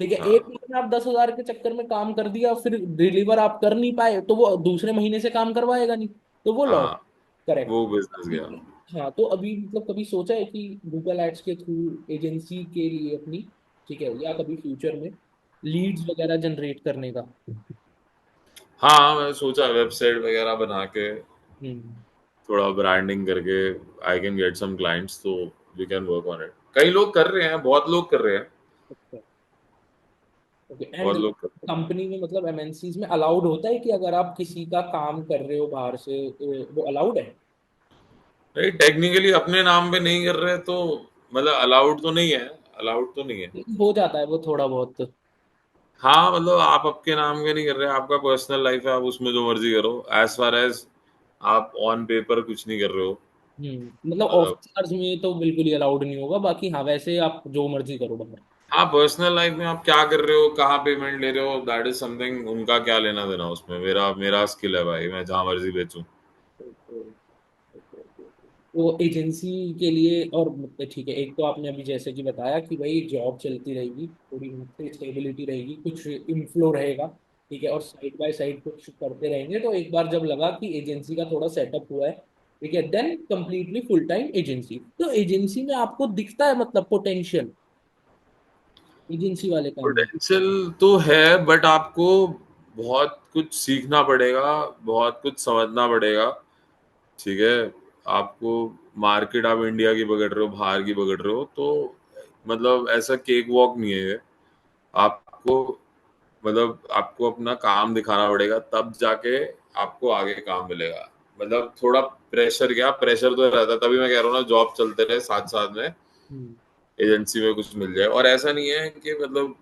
ठीक है, एक हाँ, महीने आप 10,000 के चक्कर में काम कर दिया, फिर डिलीवर आप कर नहीं पाए, तो वो दूसरे महीने से काम करवाएगा नहीं, तो वो लॉस। हाँ, करेक्ट। वो बिजनेस गया। हाँ, तो अभी मतलब कभी सोचा है कि गूगल एड्स के थ्रू एजेंसी के लिए अपनी, ठीक है, या कभी फ्यूचर में लीड्स वगैरह जनरेट करने का? हाँ, मैं सोचा वेबसाइट वगैरह बना के, हम्म। थोड़ा ब्रांडिंग करके, I can get some clients, तो we can work on it. कई लोग कर रहे हैं, बहुत लोग कर रहे हैं। अच्छा। ओके। एंड बहुत लोग कर कंपनी में मतलब एमएनसीज में अलाउड होता है कि अगर आप किसी का काम कर रहे हो बाहर से, वो अलाउड है? रहे, टेक्निकली अपने नाम पे नहीं कर रहे तो मतलब अलाउड तो नहीं है। अलाउड तो नहीं है। हो जाता है वो थोड़ा बहुत। हाँ, मतलब आप आपके नाम के नहीं कर रहे, आपका पर्सनल लाइफ है, आप उसमें जो मर्जी करो, एज फार एज आप ऑन पेपर कुछ नहीं कर रहे हो। मतलब मतलब ऑफिस आवर्स में तो बिल्कुल ही अलाउड नहीं होगा, बाकी हाँ वैसे आप जो मर्जी करो बाहर। हाँ, पर्सनल लाइफ में आप क्या कर रहे हो, कहाँ पेमेंट ले रहे हो, दैट इज समथिंग, उनका क्या लेना देना उसमें। मेरा मेरा स्किल है भाई, मैं जहाँ मर्जी बेचूं। तो एजेंसी के लिए और मतलब ठीक है, एक तो आपने अभी जैसे कि बताया कि भाई जॉब चलती रहेगी, थोड़ी बहुत स्टेबिलिटी रहेगी, कुछ इनफ्लो रहेगा, ठीक है, और साइड बाय साइड कुछ करते रहेंगे, तो एक बार जब लगा कि एजेंसी का थोड़ा सेटअप हुआ है, ठीक है, then completely full time agency. तो एजेंसी में आपको दिखता है मतलब पोटेंशियल एजेंसी वाले काम में? पोटेंशियल तो है, बट आपको बहुत कुछ सीखना पड़ेगा, बहुत कुछ समझना पड़ेगा। ठीक है, आपको मार्केट, आप इंडिया की पकड़ रहे हो, बाहर की पकड़ रहे हो, तो मतलब ऐसा केक वॉक नहीं है ये। आपको मतलब आपको अपना काम दिखाना पड़ेगा, तब जाके आपको आगे काम मिलेगा। मतलब थोड़ा प्रेशर, क्या प्रेशर तो रहता है, तभी मैं कह रहा हूँ ना, जॉब चलते रहे साथ साथ में, हम्म। एजेंसी में कुछ मिल जाए। और ऐसा नहीं है कि मतलब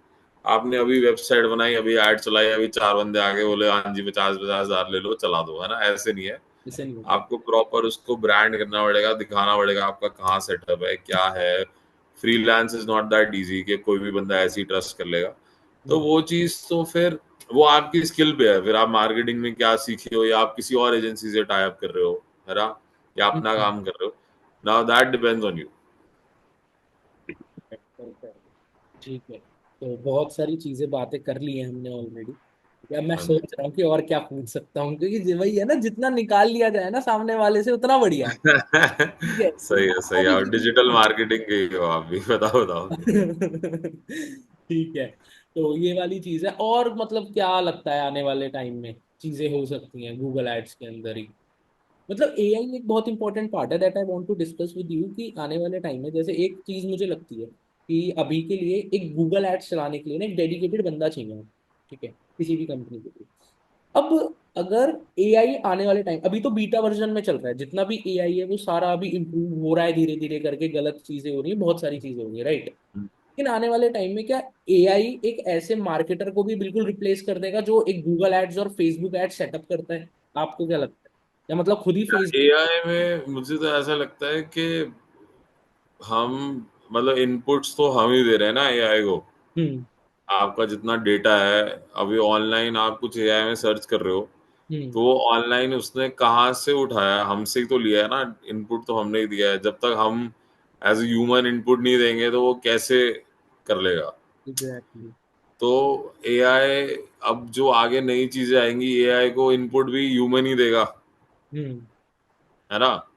आपने अभी वेबसाइट बनाई, अभी ऐड चलाई, अभी चार बंदे आगे बोले हाँ जी 50-50 हजार ले लो चला दो, है ना, ऐसे नहीं है। ऐसे नहीं होता। आपको प्रॉपर उसको ब्रांड करना पड़ेगा, दिखाना पड़ेगा आपका कहाँ सेटअप है, क्या है। Freelance is not that easy कि कोई भी बंदा ऐसे ही ट्रस्ट कर लेगा। तो हम्म। वो चीज तो फिर वो आपकी स्किल पे है, फिर आप मार्केटिंग में क्या सीखे हो, या आप किसी और एजेंसी से टाई अप कर रहे हो, है ना, या अपना हम्म। काम कर रहे हो। Now that depends on you. ठीक है, तो बहुत सारी चीजें बातें कर ली हैं हमने ऑलरेडी। या मैं हाँ जी। सोच रहा हूँ कि और क्या पूछ सकता हूँ, क्योंकि वही है ना, जितना निकाल लिया जाए ना सामने वाले से उतना बढ़िया है। ठीक है, सही है, आपको सही है। भी और किसी डिजिटल मार्केटिंग के ही हो आप भी, बताओ बताओ। ठीक है, तो ये वाली चीज है। और मतलब क्या लगता है आने वाले टाइम में चीजें हो सकती हैं गूगल एड्स के अंदर ही? मतलब एआई एक बहुत इंपॉर्टेंट पार्ट है that I want to discuss with you, कि आने वाले टाइम में जैसे एक चीज मुझे लगती है कि अभी के लिए एक गूगल एड्स चलाने के लिए ना एक डेडिकेटेड बंदा चाहिए। ठीक है, किसी भी कंपनी के लिए। अब अगर एआई आने वाले टाइम, अभी तो बीटा वर्जन में चल रहा है, जितना भी एआई है वो सारा अभी इंप्रूव हो रहा है धीरे धीरे करके, गलत चीजें हो रही है, बहुत सारी चीजें हो रही है, राइट? लेकिन आने वाले टाइम में क्या एआई एक ऐसे मार्केटर को भी बिल्कुल रिप्लेस कर देगा जो एक गूगल एड्स और फेसबुक एड्स सेटअप करता है? आपको क्या लगता है? या मतलब खुद ही फेसबुक। एआई में मुझे तो ऐसा लगता है कि हम मतलब इनपुट्स तो हम ही दे रहे हैं ना एआई को। हम्म। आपका जितना डेटा है, अभी ऑनलाइन आप कुछ एआई में सर्च कर रहे हो, हम्म। तो वो ऑनलाइन उसने कहाँ से उठाया, हमसे ही तो लिया है ना। इनपुट तो हमने ही दिया है, जब तक हम एज ए ह्यूमन इनपुट नहीं देंगे तो वो कैसे कर लेगा। एग्जैक्टली। तो एआई, अब जो आगे नई चीजें आएंगी, एआई को इनपुट भी ह्यूमन ही देगा, हम्म। है ना।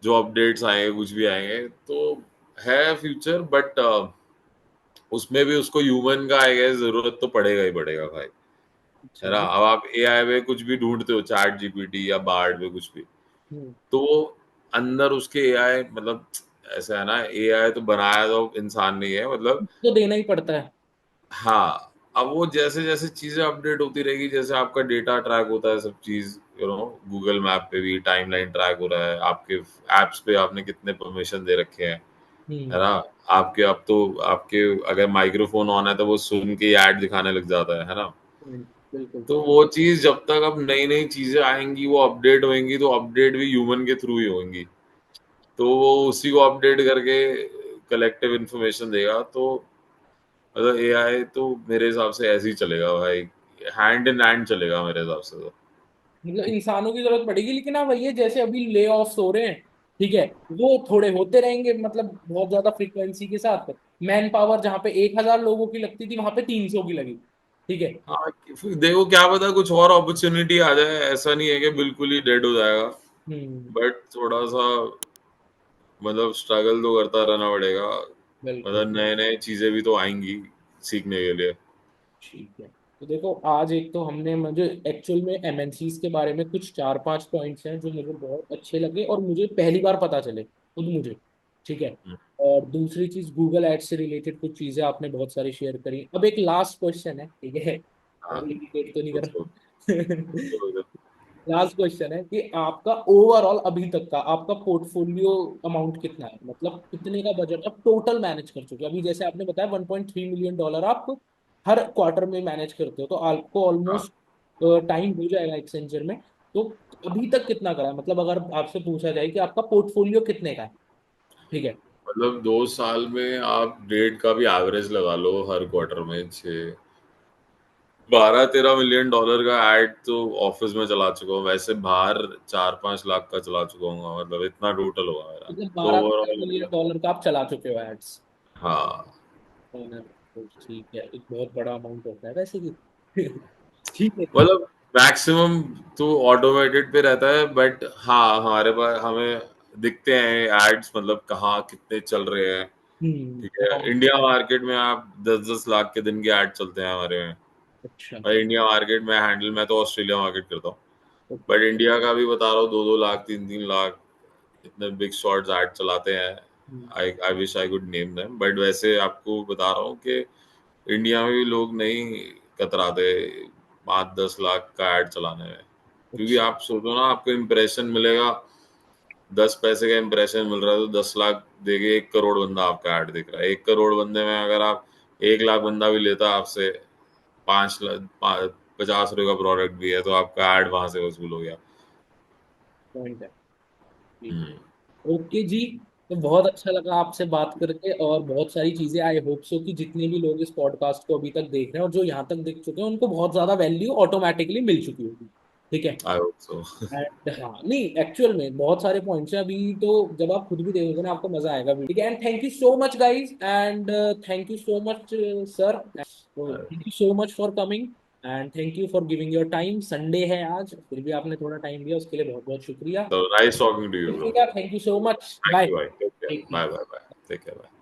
जो अपडेट्स आएंगे, कुछ भी आएंगे, तो है फ्यूचर, बट उसमें भी उसको ह्यूमन का आई गेस जरूरत तो पड़ेगा ही पड़ेगा भाई, है अच्छा। ना। अब आप एआई में कुछ भी ढूंढते हो, चैट जीपीटी या बार्ड में कुछ भी, हम्म। तो वो अंदर उसके एआई मतलब ऐसा है ना, एआई तो बनाया तो इंसान नहीं है मतलब। तो देना ही पड़ता है। हाँ, अब वो जैसे जैसे चीजें अपडेट होती रहेगी, जैसे आपका डेटा ट्रैक होता है, सब चीज, गूगल मैप पे भी टाइमलाइन ट्रैक हो रहा है, आपके एप्स पे आपने कितने परमिशन दे रखे हैं, है हम्म। ना। आपके अब तो आपके अगर माइक्रोफोन ऑन है तो वो सुन के ऐड दिखाने लग जाता है ना। बिल्कुल। तो वो चीज जब तक अब नई नई चीजें आएंगी, वो अपडेट होंगी, तो अपडेट भी ह्यूमन के थ्रू ही होंगी। तो वो उसी को अपडेट करके कलेक्टिव इंफॉर्मेशन देगा। तो मतलब एआई तो मेरे हिसाब से ऐसे ही चलेगा भाई, हैंड इन हैंड चलेगा मेरे हिसाब से तो। मतलब इंसानों की जरूरत पड़ेगी, लेकिन हाँ वही है, जैसे अभी ले ऑफ्स हो रहे हैं, ठीक है, वो थोड़े होते रहेंगे, मतलब बहुत ज्यादा फ्रीक्वेंसी के साथ। मैन पावर जहाँ पे 1,000 लोगों की लगती थी वहां पे 300 की लगी। ठीक है। हाँ, फिर देखो क्या पता कुछ और अपॉर्चुनिटी आ जाए, ऐसा नहीं है कि बिल्कुल ही डेड हो जाएगा। हम्म। बट थोड़ा सा मतलब स्ट्रगल तो करता रहना पड़ेगा। बिल्कुल। मतलब नए नए चीजें भी तो आएंगी सीखने के लिए। ठीक है, तो देखो आज एक तो हमने, मुझे एक्चुअल में एमएनसीज के बारे में कुछ 4-5 पॉइंट्स हैं जो मुझे बहुत अच्छे लगे और मुझे पहली बार पता चले खुद मुझे। ठीक है। और दूसरी चीज गूगल एड्स से रिलेटेड कुछ चीजें आपने बहुत सारी शेयर करी। अब एक लास्ट क्वेश्चन है, ठीक है, हाँ, और इरिटेट तो नहीं कर पूछो रहा। पूछो। लास्ट क्वेश्चन है कि आपका ओवरऑल अभी तक का आपका पोर्टफोलियो अमाउंट कितना है, मतलब कितने का बजट आप टोटल मैनेज कर चुके हो अभी? जैसे आपने बताया 1.3 मिलियन डॉलर आप हर क्वार्टर में मैनेज करते हो, तो आपको हाँ, ऑलमोस्ट टाइम हो जाएगा एक्सेंचर में। तो अभी तक कितना करा है, मतलब अगर आपसे पूछा जाए कि आपका पोर्टफोलियो कितने का है? ठीक है। मतलब 2 साल में आप डेट का भी एवरेज लगा लो, हर क्वार्टर में 12-13 मिलियन डॉलर का एड तो ऑफिस में चला चुका हूँ। वैसे बाहर 4-5 लाख का चला चुका हूँ, मतलब इतना टोटल होगा मेरा। मतलब तो 12-13 मिलियन ओवरऑल, डॉलर का आप चला चुके हो एड्स। हाँ। तो ठीक है, एक बहुत बड़ा अमाउंट होता है वैसे भी। ठीक है। मतलब मैक्सिमम तो ऑटोमेटेड पे रहता है, बट हाँ हमारे पास हमें दिखते हैं एड्स, मतलब कहाँ कितने चल रहे हैं। ठीक है, हाँ, इंडिया मार्केट में आप 10-10 लाख के दिन के ऐड चलते हैं हमारे में। अच्छा। और इंडिया मार्केट में हैंडल, मैं तो ऑस्ट्रेलिया मार्केट करता हूँ, ओके। बट इंडिया का भी बता रहा हूँ, 2-2 लाख 3-3 लाख इतने बिग शॉट्स ऐड चलाते हैं। I I wish I could name them, but वैसे आपको बता रहा हूँ कि इंडिया में भी लोग नहीं कतराते 5-10 लाख का ऐड चलाने में। क्योंकि अच्छा। आप सोचो ना, आपको इम्प्रेशन मिलेगा, 10 पैसे का इम्प्रेशन मिल रहा है, तो 10 लाख देके 1 करोड़ बंदा आपका ऐड देख रहा है। 1 करोड़ बंदे में अगर आप 1 लाख बंदा भी लेता आपसे 5 लाख 50 रुपए का प्रोडक्ट भी है, तो आपका ऐड वहां से वसूल हो गया। पॉइंट है। ठीक हम्म। है। ओके जी। तो बहुत अच्छा लगा आपसे बात करके, और बहुत सारी चीजें आई होप सो कि जितने भी लोग इस पॉडकास्ट को अभी तक देख रहे हैं और जो यहाँ तक देख चुके हैं उनको बहुत ज्यादा वैल्यू ऑटोमेटिकली मिल चुकी होगी। ठीक है। I hope so. एंड हाँ, नहीं एक्चुअल में बहुत सारे पॉइंट्स हैं अभी, तो जब आप खुद भी देखोगे ना आपको मजा आएगा। ठीक है, and thank you so much guys, and thank you so much sir, thank you so much for coming, and thank you for giving your time. Sunday है आज, फिर भी आपने थोड़ा टाइम दिया, उसके लिए बहुत बहुत शुक्रिया। So nice talking to you, bro. शुक्रिया, thank you so much, Thank bye. you, bye. Take care. Take Bye, care. bye, bye. Take care, bye.